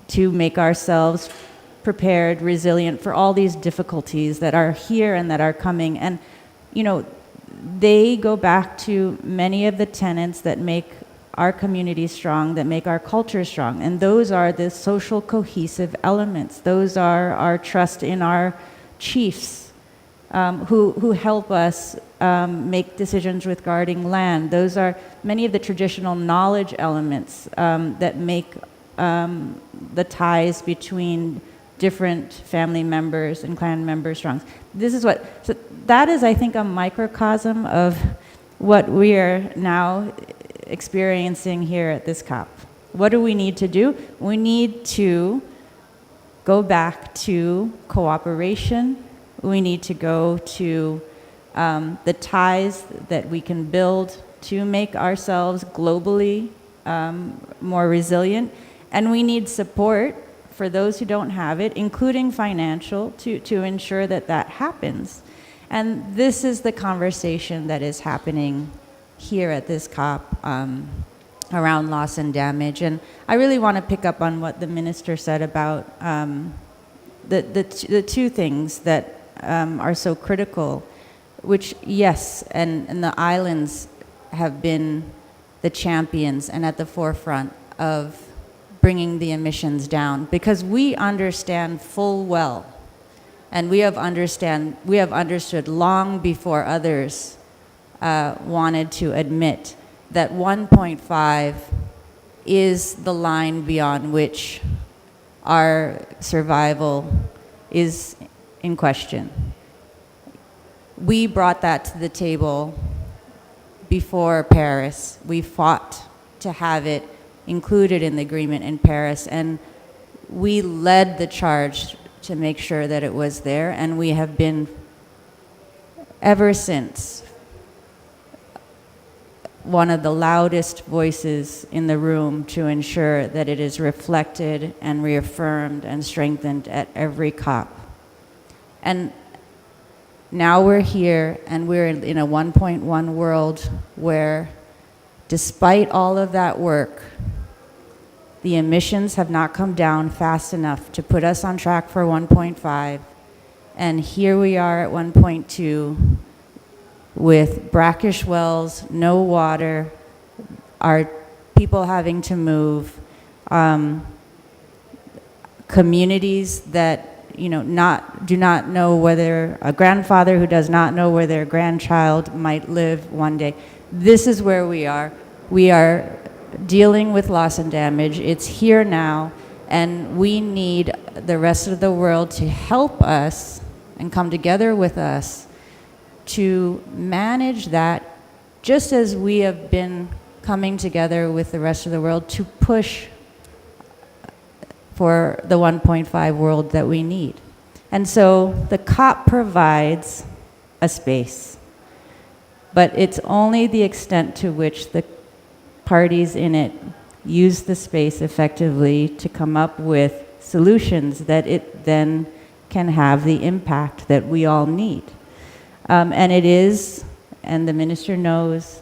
to make ourselves prepared, resilient for all these difficulties that are here and that are coming. And, they go back to many of the tenets that make our community strong, that make our culture strong. And those are the social cohesive elements. Those are our trust in our chiefs, who help us make decisions regarding land. Those are many of the traditional knowledge elements that make the ties between different family members and clan members strong. So that is, I think, a microcosm of what we are now experiencing here at this COP. What do we need to do? We need to go back to cooperation. We need to go to the ties that we can build to make ourselves globally more resilient. And we need support for those who don't have it, including financial, to ensure that happens. And this is the conversation that is happening here at this COP around loss and damage. And I really want to pick up on what the minister said about the two things that are so critical, which, yes, and the islands have been the champions and at the forefront of bringing the emissions down, because we understand full well, and we have understood long before others wanted to admit that 1.5 is the line beyond which our survival is in question. We brought that to the table before Paris. We fought to have it included in the agreement in Paris, and we led the charge to make sure that it was there, and we have been ever since one of the loudest voices in the room to ensure that it is reflected and reaffirmed and strengthened at every COP. And now we're here, and we're in a 1.1 world where, despite all of that work, the emissions have not come down fast enough to put us on track for 1.5. And here we are at 1.2, with brackish wells, no water, our people having to move, communities that do not know whether a grandfather who does not know where their grandchild might live one day. This is where we are. We are dealing with loss and damage. It's here now, and we need the rest of the world to help us and come together with us to manage that, just as we have been coming together with the rest of the world to push for the 1.5 world that we need. And so the COP provides a space, but it's only the extent to which the parties in it use the space effectively to come up with solutions that it then can have the impact that we all need. And it is, and the minister knows,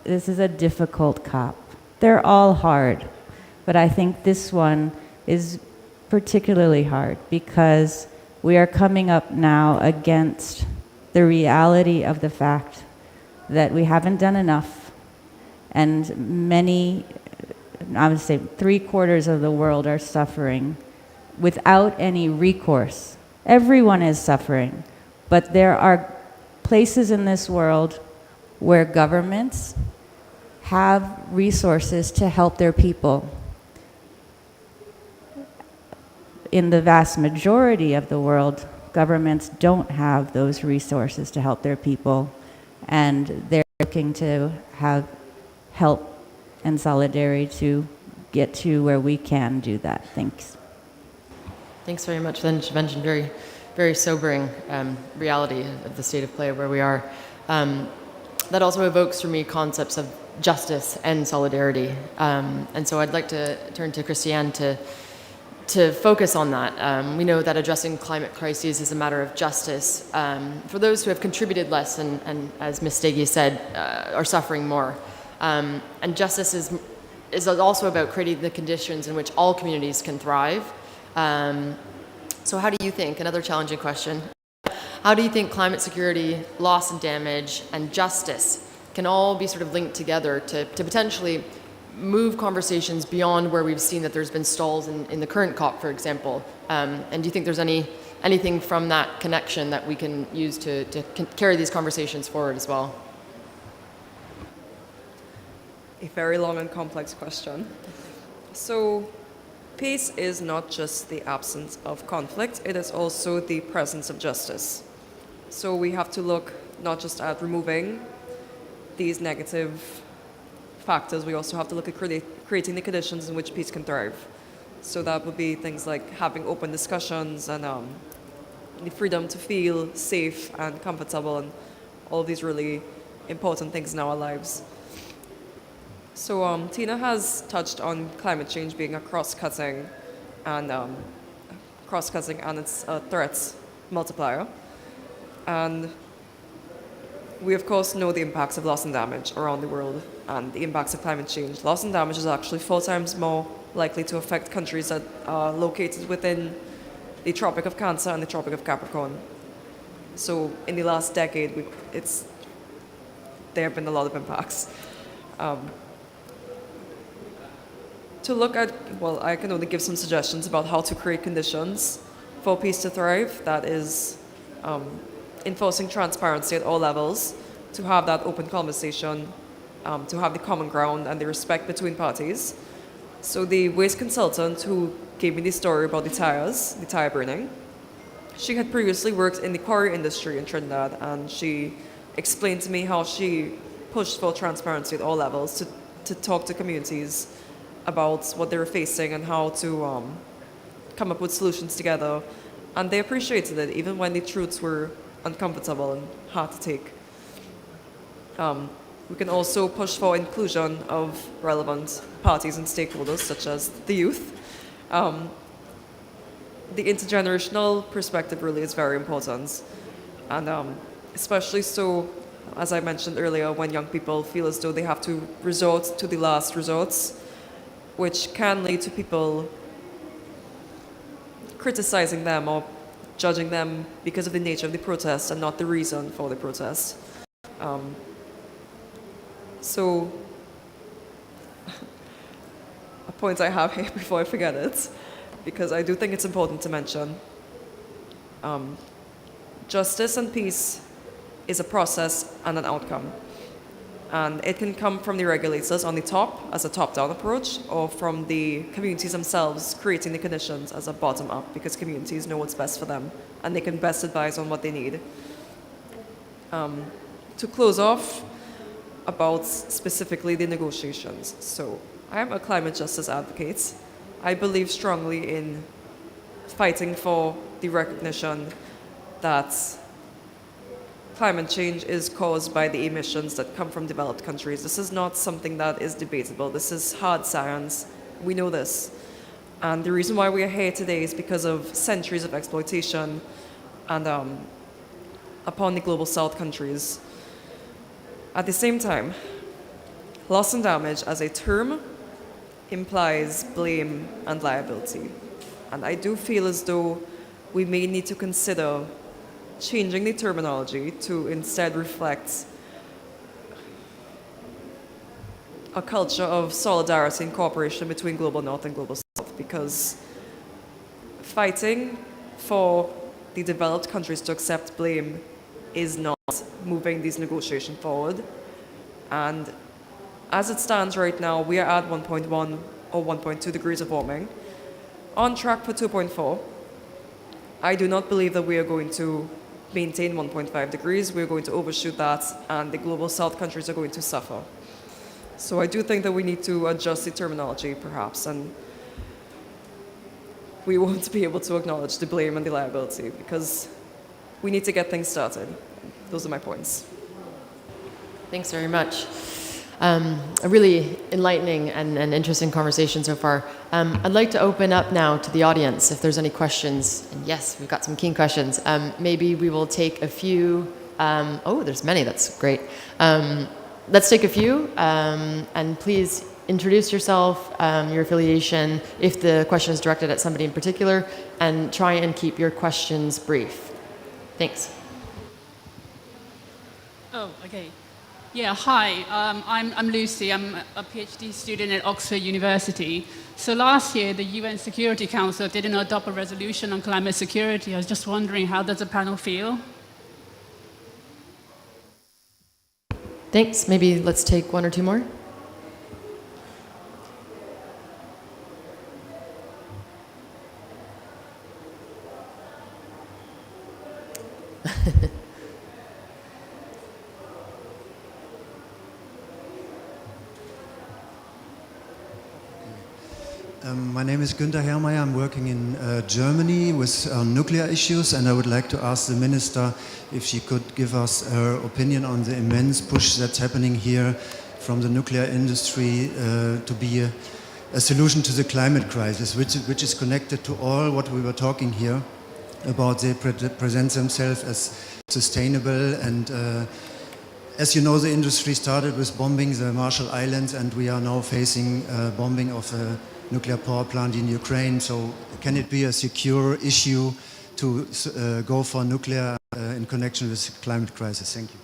this is a difficult COP. They're all hard, but I think this one is particularly hard because we are coming up now against the reality of the fact that we haven't done enough, and many, I would say 3/4 of the world are suffering without any recourse. Everyone is suffering, but there are places in this world where governments have resources to help their people. In the vast majority of the world, governments don't have those resources to help their people, and they're looking to have help and solidarity to get to where we can do that. Thanks. Thanks very much for the intervention. Very, very sobering reality of the state of play where we are. That also evokes for me concepts of justice and solidarity. And so I'd like to turn to Christianne to focus on that. We know that addressing climate crises is a matter of justice for those who have contributed less and as Ms. Stege said, are suffering more. And justice is also about creating the conditions in which all communities can thrive. So how do you think, another challenging question, how do you think climate security, loss and damage, and justice can all be sort of linked together to potentially move conversations beyond where we've seen that there's been stalls in the current COP, for example? And do you think there's anything from that connection that we can use to carry these conversations forward as well? A very long and complex question. So, peace is not just the absence of conflict, it is also the presence of justice. So we have to look not just at removing these negative factors, we also have to look at creating the conditions in which peace can thrive. So that would be things like having open discussions and the freedom to feel safe and comfortable and all these really important things in our lives. So Tina has touched on climate change being a cross-cutting and its threats multiplier. And we of course know the impacts of loss and damage around the world and the impacts of climate change. Loss and damage is actually 4 times more likely to affect countries that are located within the Tropic of Cancer and the Tropic of Capricorn. So in the last decade, there have been a lot of impacts. To look at, well, I can only give some suggestions about how to create conditions for peace to thrive. That is enforcing transparency at all levels, to have that open conversation, to have the common ground and the respect between parties. So the waste consultant who gave me the story about the tire burning, she had previously worked in the quarry industry in Trinidad, and she explained to me how she pushed for transparency at all levels to talk to communities about what they were facing and how to come up with solutions together. And they appreciated it, even when the truths were uncomfortable and hard to take. We can also push for inclusion of relevant parties and stakeholders, such as the youth. The intergenerational perspective really is very important. And especially so, as I mentioned earlier, when young people feel as though they have to resort to the last resorts, which can lead to people criticizing them or judging them because of the nature of the protest and not the reason for the protest. So, a point I have here before I forget it, because I do think it's important to mention, justice and peace is a process and an outcome. And it can come from the regulators on the top as a top-down approach, or from the communities themselves creating the conditions as a bottom-up, because communities know what's best for them and they can best advise on what they need. To close off about specifically the negotiations. So I am a climate justice advocate. I believe strongly in fighting for the recognition that climate change is caused by the emissions that come from developed countries. This is not something that is debatable. This is hard science. We know this. And the reason why we are here today is because of centuries of exploitation and upon the global south countries. At the same time, loss and damage as a term implies blame and liability. And I do feel as though we may need to consider changing the terminology to instead reflect a culture of solidarity and cooperation between global north and global south, because fighting for the developed countries to accept blame is not moving these negotiations forward. And as it stands right now, we are at 1.1 or 1.2 degrees of warming, on track for 2.4. I do not believe that we are going to maintain 1.5 degrees. We're going to overshoot that, and the global south countries are going to suffer. So I do think that we need to adjust the terminology, perhaps, and we won't be able to acknowledge the blame and the liability, because we need to get things started. Those are my points. Thanks very much. A really enlightening and interesting conversation so far. I'd like to open up now to the audience if there's any questions. And yes, we've got some keen questions. Maybe we will take a few. Oh, there's many. That's great. Let's take a few. And please introduce yourself, your affiliation, if the question is directed at somebody in particular, and try and keep your questions brief. Thanks. Oh, okay. Yeah, hi, I'm Lucy. I'm a PhD student at Oxford University. So last year, the UN Security Council didn't adopt a resolution on climate security. I was just wondering, how does the panel feel? Thanks. Maybe let's take one or two more. My name is Günther Herrmeier. I'm working in Germany with nuclear issues, and I would like to ask the Minister if she could give us her opinion on the immense push that's happening here from the nuclear industry to be a solution to the climate crisis, which is connected to all what we were talking here about. They present themselves as sustainable, and as you know, the industry started with bombing the Marshall Islands, and we are now facing bombing of a nuclear power plant in Ukraine. So can it be a secure issue to go for nuclear in connection with the climate crisis? Thank you.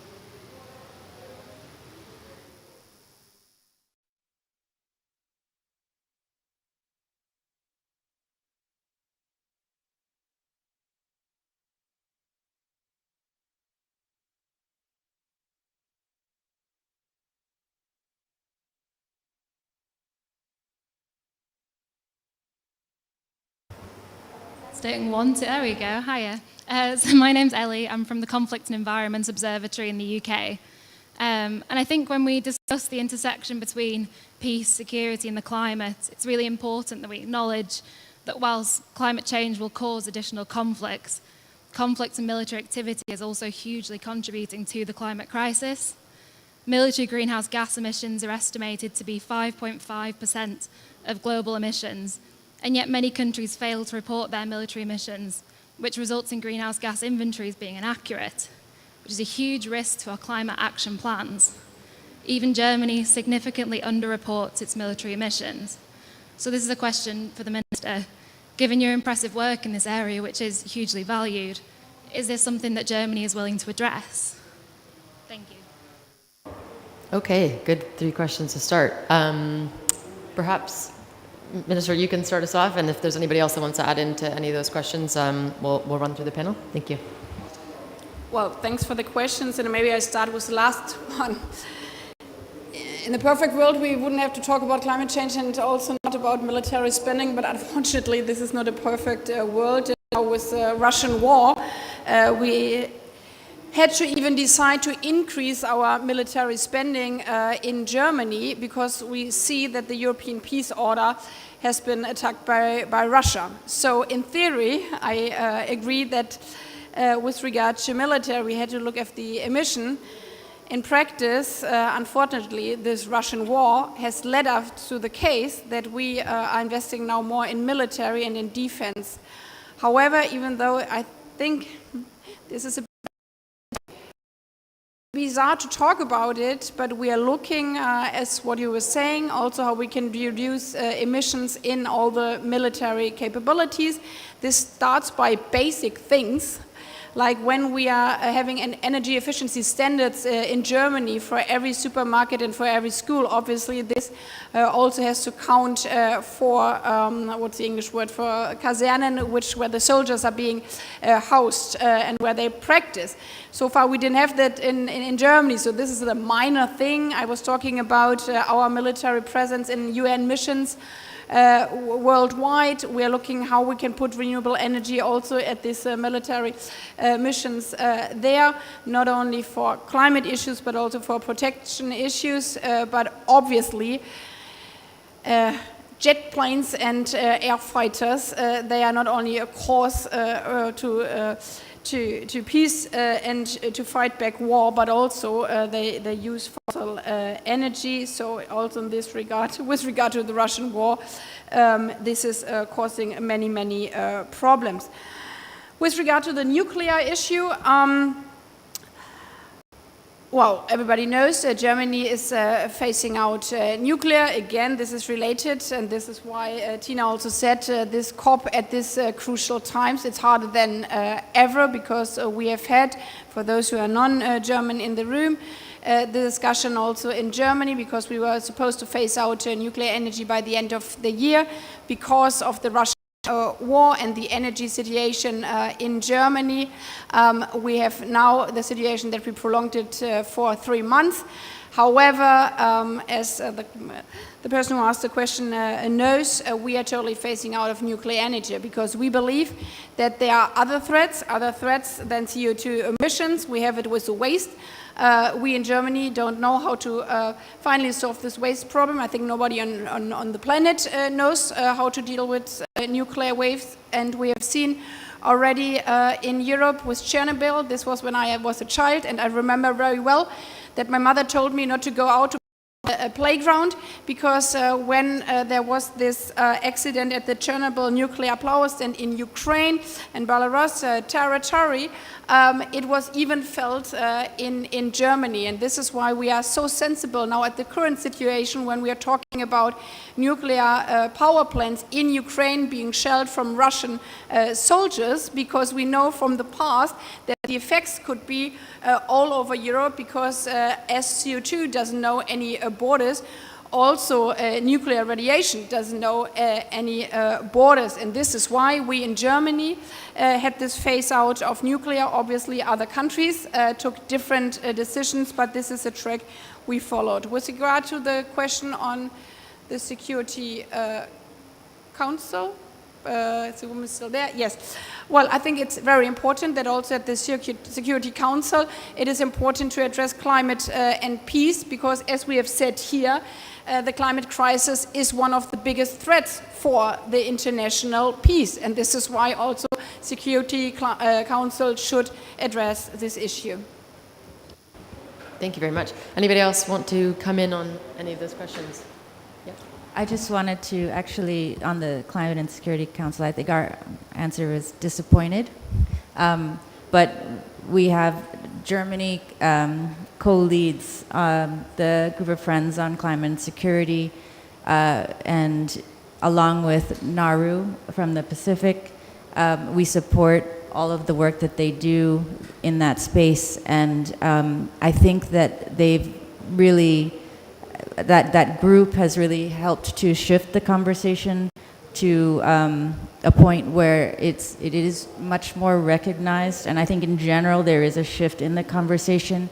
Starting one, two, there we go, hiya. So my name's Ellie, I'm from the Conflict and Environment Observatory in the UK. And I think when we discuss the intersection between peace, security and the climate, it's really important that we acknowledge that whilst climate change will cause additional conflicts, conflict and military activity is also hugely contributing to the climate crisis. Military greenhouse gas emissions are estimated to be 5.5% of global emissions, and yet many countries fail to report their military emissions, which results in greenhouse gas inventories being inaccurate, which is a huge risk to our climate action plans. Even Germany significantly underreports its military emissions. So this is a question for the Minister. Given your impressive work in this area, which is hugely valued, is this something that Germany is willing to address? Thank you. Okay, good 3 questions to start. Perhaps, Minister, you can start us off, and if there's anybody else that wants to add into any of those questions, we'll run through the panel. Thank you. Well, thanks for the questions, and maybe I start with the last one. In the perfect world, we wouldn't have to talk about climate change and also not about military spending, but unfortunately, this is not a perfect world. Now with the Russian war, we had to even decide to increase our military spending in Germany because we see that the European peace order has been attacked by Russia. So in theory, I agree that with regard to military, we had to look at the emission. In practice, unfortunately, this Russian war has led us to the case that we are investing now more in military and in defense. However, even though I think this is a bizarre to talk about it, but we are looking, as what you were saying, also how we can reduce emissions in all the military capabilities. This starts by basic things, like when we are having an energy efficiency standards in Germany for every supermarket and for every school. Obviously, this also has to count for, what's the English word for Kasernen, where the soldiers are being housed and where they practice. So far, we didn't have that in Germany, so this is a minor thing. I was talking about our military presence in UN missions worldwide. We are looking how we can put renewable energy also at these military missions there, not only for climate issues, but also for protection issues. But obviously, jet planes and air fighters, they are not only a cause to peace and to fight back war, but also they use fossil energy. So also in this regard, with regard to the Russian war, this is causing many problems. With regard to the nuclear issue, well, everybody knows Germany is phasing out nuclear. Again, this is related, and this is why Tina also said this COP at this crucial times. It's harder than ever because we have had, for those who are non-German in the room, the discussion also in Germany, because we were supposed to phase out nuclear energy by the end of the year because of the Russian war and the energy situation in Germany. We have now the situation that we prolonged it for 3 months. However, as the person who asked the question knows, we are totally phasing out of nuclear energy because we believe that there are other threats than CO2 emissions. We have it with the waste. We in Germany don't know how to finally solve this waste problem. I think nobody on the planet knows how to deal with nuclear waste, and we have seen already in Europe with Chernobyl. This was when I was a child, and I remember very well that my mother told me not to go out to a playground because when there was this accident at the Chernobyl nuclear power plant in Ukraine and Belarus territory, it was even felt in Germany, and this is why we are so sensible now at the current situation when we are talking about nuclear power plants in Ukraine being shelled from Russian soldiers, because we know from the past that the effects could be all over Europe, because as CO2 doesn't know any borders, also nuclear radiation doesn't know any borders, and this is why we in Germany had this phase out of nuclear. Obviously other countries took different decisions, but this is a track we followed. With regard to the question on the Security Council, is the woman still there? Yes. Well, I think it's very important that also at the Security Council it is important to address climate and peace, because as we have said here, the climate crisis is one of the biggest threats for the international peace, and this is why also Security Council should address this issue. Thank you very much. Anybody else want to come in on any of those questions? Yep. I just wanted to actually, on the Climate and Security Council, I think our answer was disappointed. But we have Germany co-leads the group of friends on climate and security, and along with Nauru from the Pacific, we support all of the work that they do in that space. And I think that they've really, that group has really helped to shift the conversation to a point where it is much more recognized. And I think in general there is a shift in the conversation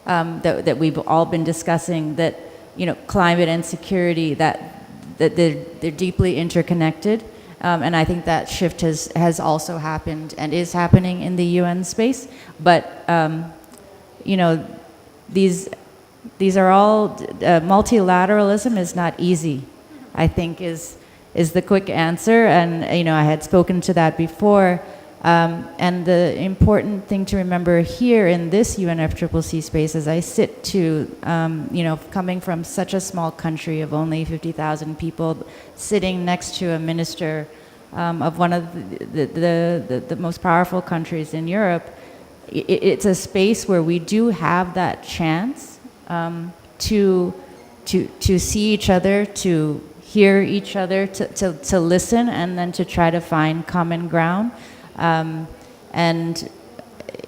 that we've all been discussing, that, you know, climate and security, that they're deeply interconnected. And I think that shift has also happened and is happening in the UN space. But, you know, these are all, multilateralism is not easy, I think is the quick answer. And, you know, I had spoken to that before. And the important thing to remember here in this UNFCCC space, as I sit to, you know, coming from such a small country of only 50,000 people, sitting next to a minister of one of the most powerful countries in Europe, it's a space where we do have that chance to see each other, to hear each other, to listen, and then to try to find common ground. And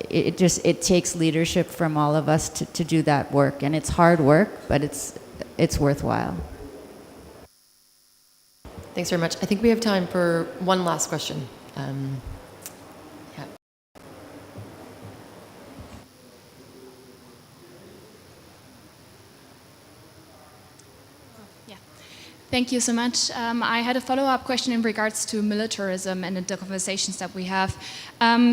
it takes leadership from all of us to do that work, and it's hard work, but it's worthwhile. Thanks very much. I think we have time for one last question. Yeah. Thank you so much. I had a follow-up question in regards to militarism and the conversations that we have.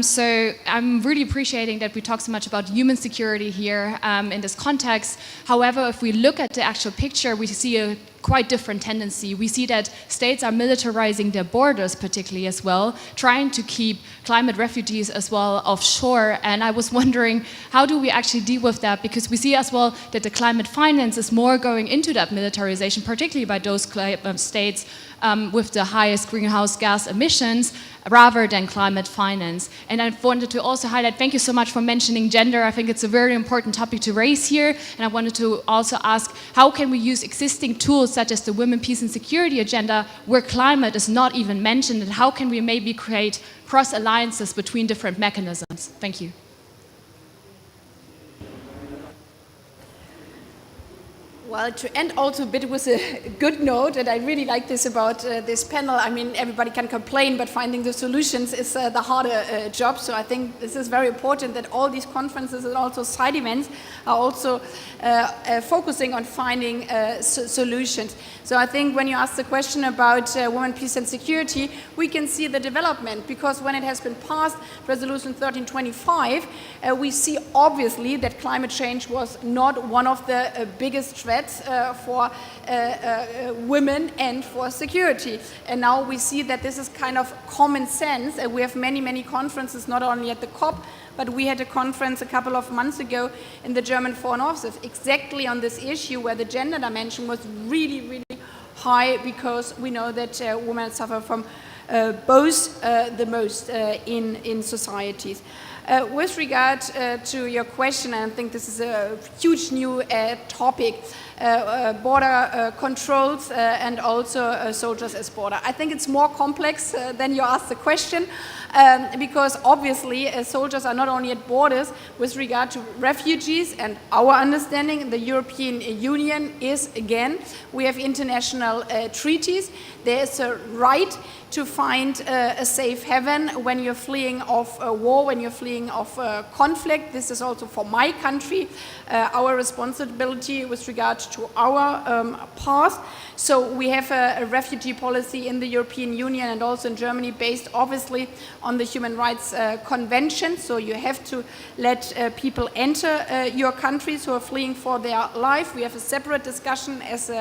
So I'm really appreciating that we talk so much about human security here in this context. However, if we look at the actual picture, we see a quite different tendency. We see that states are militarizing their borders particularly as well, trying to keep climate refugees as well offshore. And I was wondering, how do we actually deal with that? Because we see as well that the climate finance is more going into that militarization, particularly by those states with the highest greenhouse gas emissions, rather than climate finance. And I wanted to also highlight, thank you so much for mentioning gender. I think it's a very important topic to raise here. And I wanted to also ask, how can we use existing tools such as the Women, Peace and Security agenda, where climate is not even mentioned, and how can we maybe create cross-alliances between different mechanisms? Thank you. Well, to end also a bit with a good note, and I really like this about this panel. I mean, everybody can complain, but finding the solutions is the harder job. So I think this is very important that all these conferences and also side events are also focusing on finding solutions. So I think when you ask the question about women, peace and security, we can see the development, because when it has been passed, Resolution 1325, we see obviously that climate change was not one of the biggest threats for women and for security. And now we see that this is kind of common sense. We have many, many conferences, not only at the COP, but we had a conference a couple of months ago in the German Foreign Office exactly on this issue, where the gender dimension was really, really high, because we know that women suffer from both the most in societies. With regard to your question, and I think this is a huge new topic, border controls and also soldiers as border. I think it's more complex than you asked the question, because obviously soldiers are not only at borders. With regard to refugees, and our understanding, the European Union is, again, we have international treaties. There is a right to find a safe haven when you're fleeing of war, when you're fleeing of conflict. This is also for my country, our responsibility with regard to our past. So we have a refugee policy in the European Union and also in Germany, based obviously on the Human Rights Convention. So you have to let people enter your countries who are fleeing for their life. We have a separate discussion, as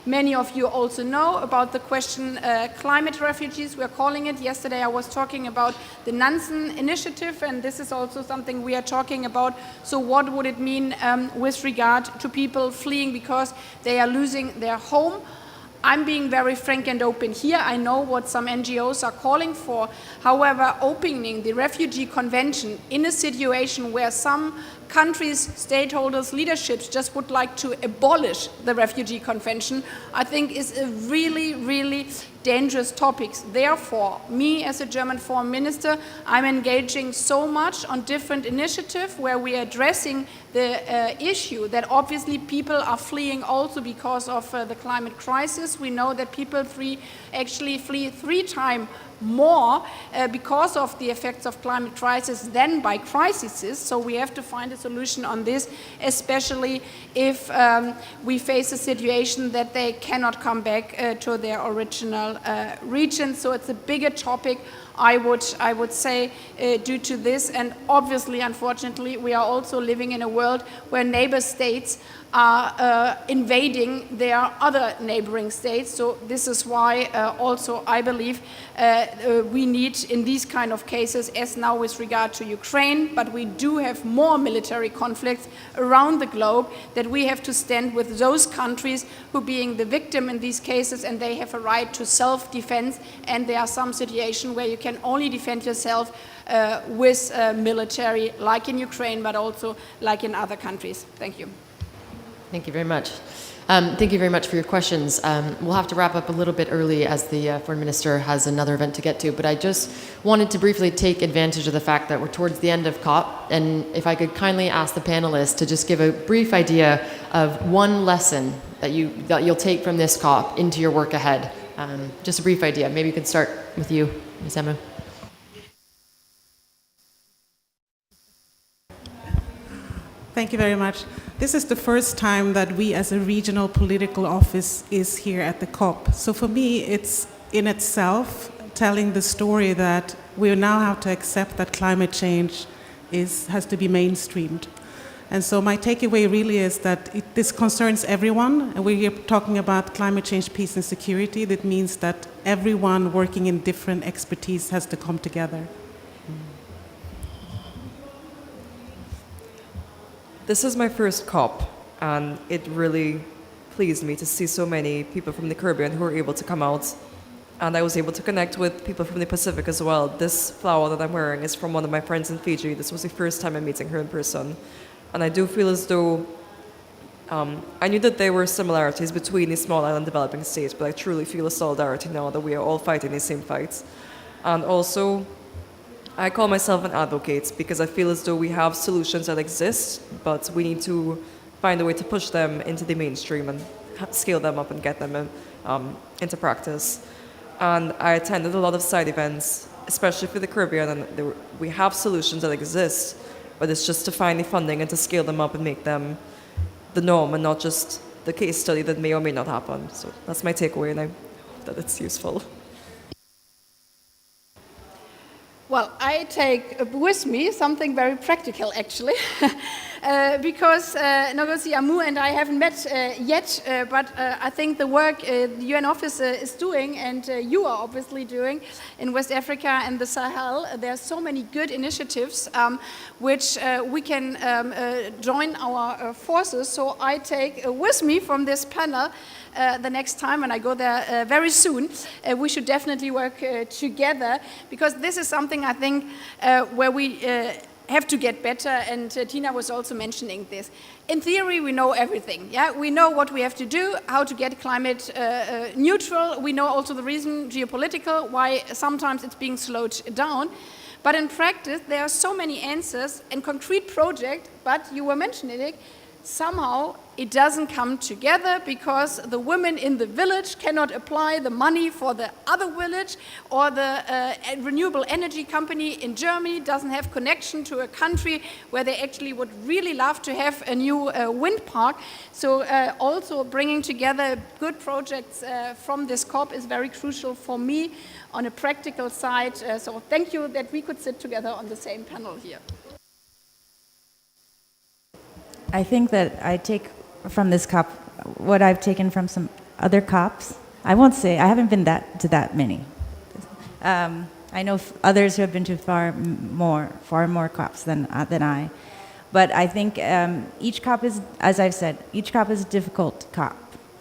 many of you also know, about the question climate refugees, we're calling it. Yesterday I was talking about the Nansen Initiative, and this is also something we are talking about. So what would it mean with regard to people fleeing because they are losing their home? I'm being very frank and open here. I know what some NGOs are calling for. However, opening the Refugee Convention in a situation where some countries, stakeholders, leaderships just would like to abolish the Refugee Convention, I think is a really, really dangerous topic. Therefore, me as a German foreign minister, I'm engaging so much on different initiatives where we are addressing the issue that obviously people are fleeing also because of the climate crisis. We know that people actually flee 3 times more because of the effects of climate crisis than by crises. So we have to find a solution on this, especially if we face a situation that they cannot come back to their original region. So it's a bigger topic, I would say, due to this. And obviously, unfortunately, we are also living in a world where neighbor states are invading their other neighboring states. So this is why also I believe we need in these kind of cases, as now with regard to Ukraine, but we do have more military conflicts around the globe, that we have to stand with those countries who being the victim in these cases, and they have a right to self-defense, and there are some situations where you can only defend yourself with military, like in Ukraine, but also like in other countries. Thank you. Thank you very much. Thank you very much for your questions. We'll have to wrap up a little bit early as the Foreign Minister has another event to get to, but I just wanted to briefly take advantage of the fact that we're towards the end of COP, and if I could kindly ask the panelists to just give a brief idea of one lesson that you'll take from this COP into your work ahead. Just a brief idea. Maybe you could start with you, Ms. Emma. Thank you very much. This is the first time that we as a regional political office is here at the COP. So for me, it's in itself telling the story that we now have to accept that climate change has to be mainstreamed. And so my takeaway really is that this concerns everyone. And we're talking about climate change, peace and security. That means that everyone working in different expertise has to come together. This is my first COP, and it really pleased me to see so many people from the Caribbean who were able to come out, and I was able to connect with people from the Pacific as well. This flower that I'm wearing is from one of my friends in Fiji. This was the first time I'm meeting her in person, and I do feel as though I knew that there were similarities between the small island developing states, but I truly feel a solidarity now that we are all fighting the same fights. And also, I call myself an advocate because I feel as though we have solutions that exist, but we need to find a way to push them into the mainstream and scale them up and get them into practice. And I attended a lot of side events, especially for the Caribbean, and we have solutions that exist, but it's just to find the funding and to scale them up and make them the norm and not just the case study that may or may not happen. So that's my takeaway, and I hope that it's useful. Well, I take with me something very practical, actually, because Ngozi Amu and I haven't met yet, but I think the work the UN office is doing, and you are obviously doing in West Africa and the Sahel, there are so many good initiatives which we can join our forces. So I take with me from this panel the next time, and I go there very soon, we should definitely work together, because this is something I think where we have to get better, and Tina was also mentioning this. In theory, we know everything. Yeah, we know what we have to do, how to get climate neutral. We know also the reason, geopolitical, why sometimes it's being slowed down. But in practice, there are so many answers and concrete projects, but you were mentioning it, somehow it doesn't come together because the women in the village cannot apply the money for the other village, or the renewable energy company in Germany doesn't have connection to a country where they actually would really love to have a new wind park. So also bringing together good projects from this COP is very crucial for me on a practical side. So thank you that we could sit together on the same panel here. I think that I take from this COP what I've taken from some other COPs. I won't say, I haven't been to that many. I know others who have been to far more COPs than I. But I think each COP is, as I've said, each COP is a difficult COP,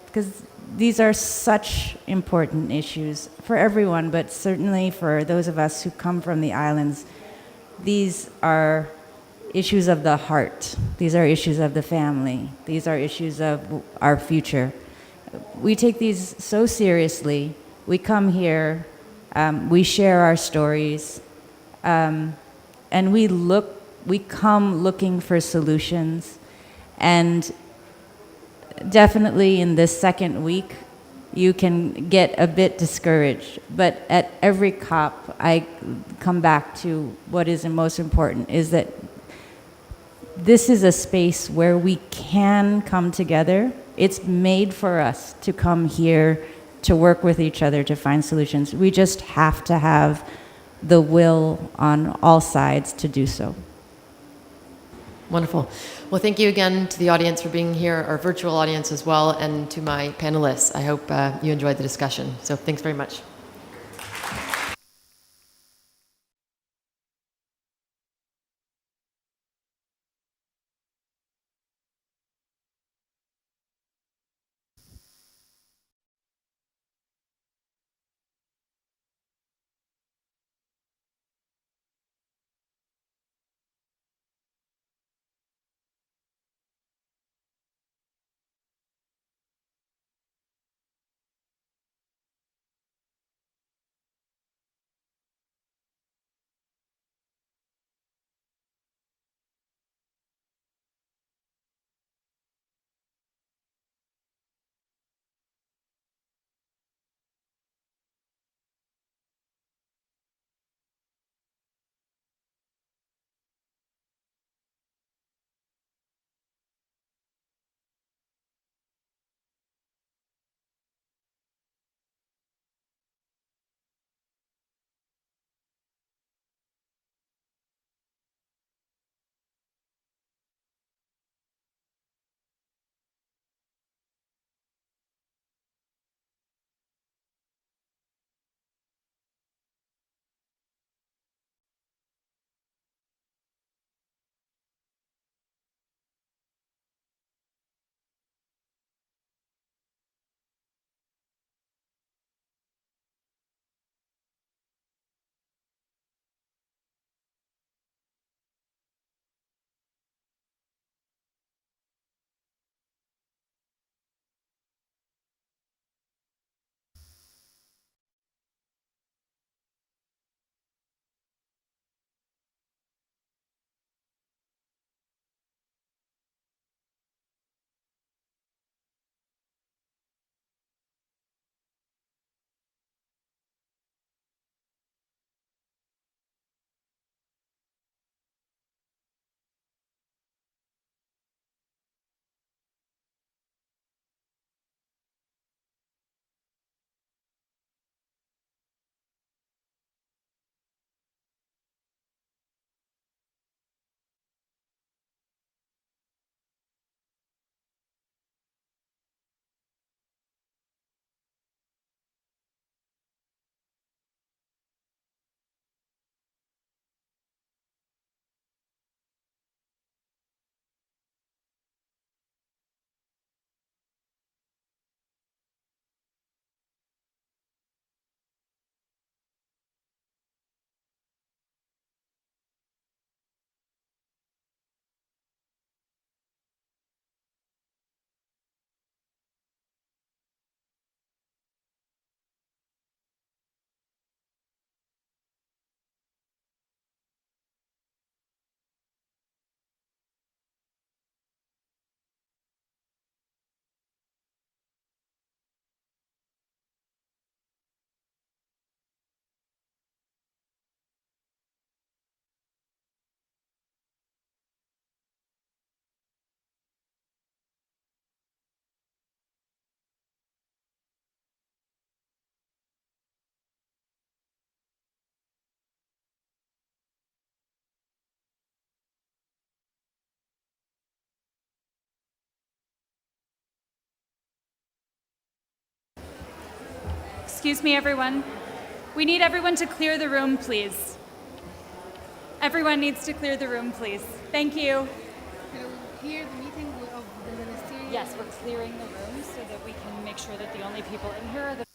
because these are such important issues for everyone, but certainly for those of us who come from the islands. These are issues of the heart. These are issues of the family. These are issues of our future. We take these so seriously. We come here, we share our stories, and we come looking for solutions. And definitely in this second week, you can get a bit discouraged. But at every COP, I come back to what is the most important, is that this is a space where we can come together. It's made for us to come here, to work with each other, to find solutions. We just have to have the will on all sides to do so. Wonderful. Well, thank you again to the audience for being here, our virtual audience as well, and to my panelists. I hope you enjoyed the discussion. So thanks very much. Excuse me, everyone. We need everyone to clear the room, please. Everyone needs to clear the room, please. Thank you. Here, the meeting of the ministerial. Yes, we're clearing the room so that we can make sure that the only people in here are the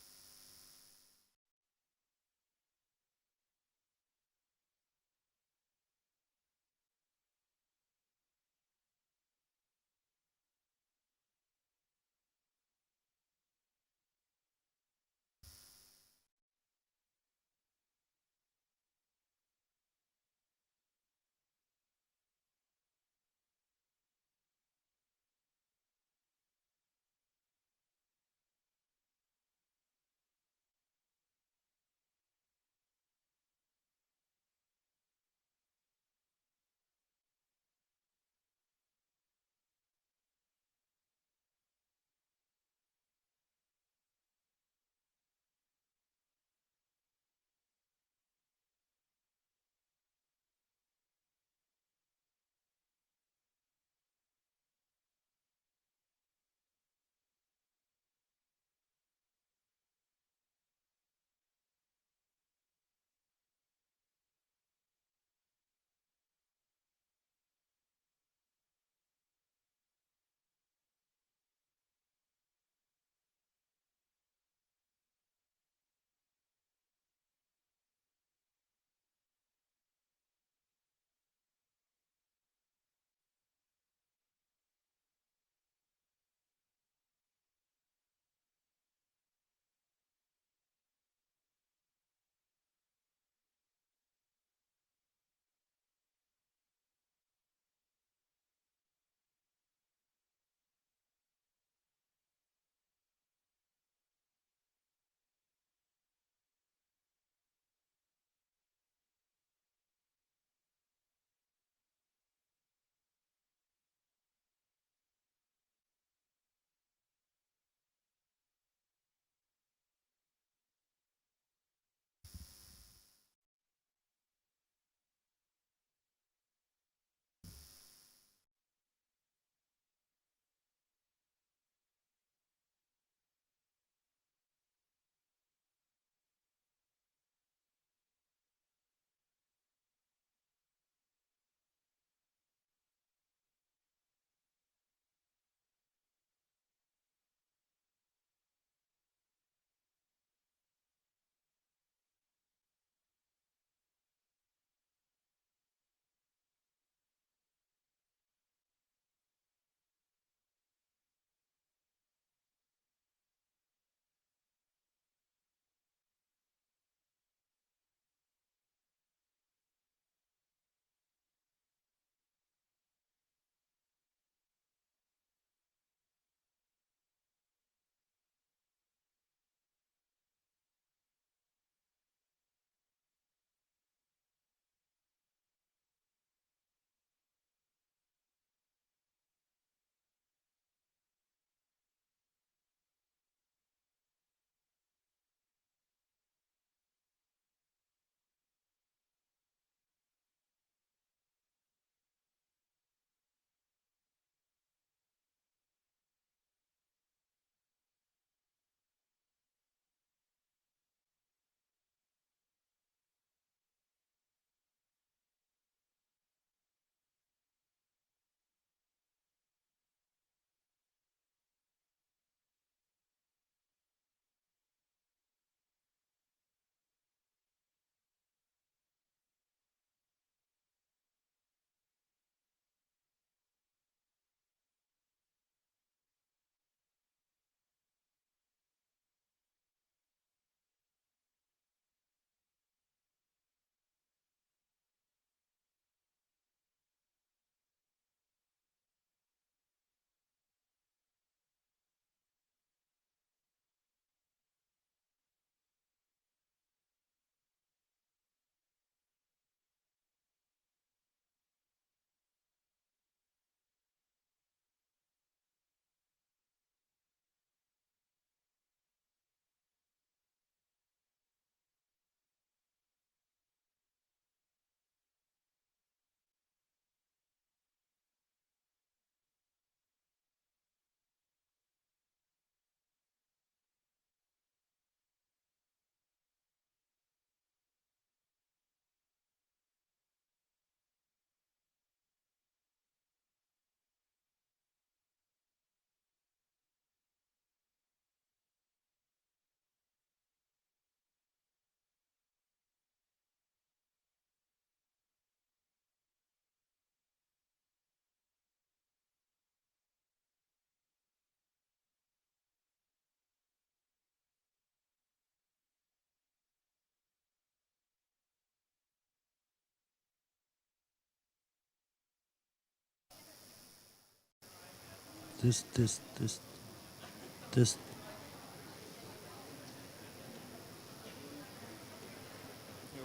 تست.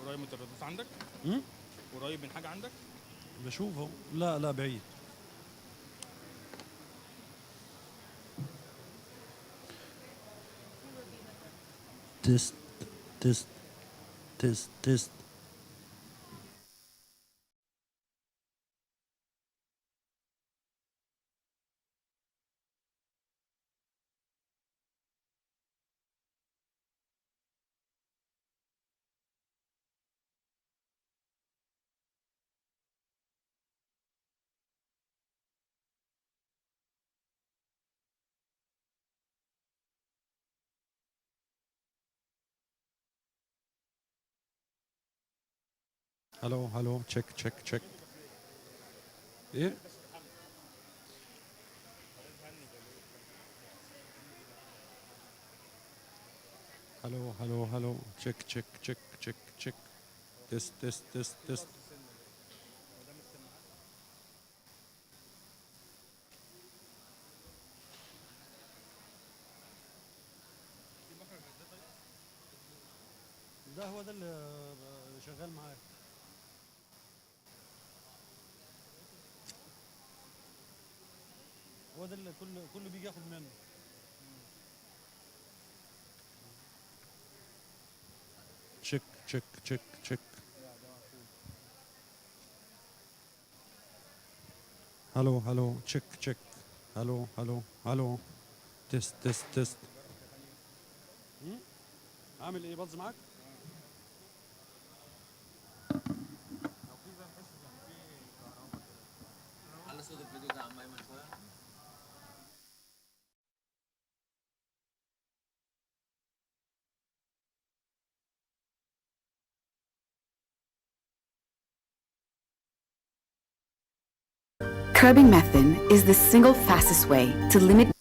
قريب من الترددات عندك؟ قريب من حاجة عندك؟ بشوفه. لا لا بعيد. تست تست تست. هلو هلو تشيك تشيك تشيك. ايه؟ هلو هلو هلو تشيك تشيك تشيك تشيك تشيك. تست تست تست تست. ده هو ده اللي شغال معاك. هو ده اللي كله بيجي ياخد منه. تشيك تشيك تشيك تشيك. هلو هلو تشيك تشيك. هلو هلو هلو تست تست تست. عامل ايه باظ معاك؟ على صوت الفيديو ده عم ايمن شويه. Curbing methane is the single fastest way to limit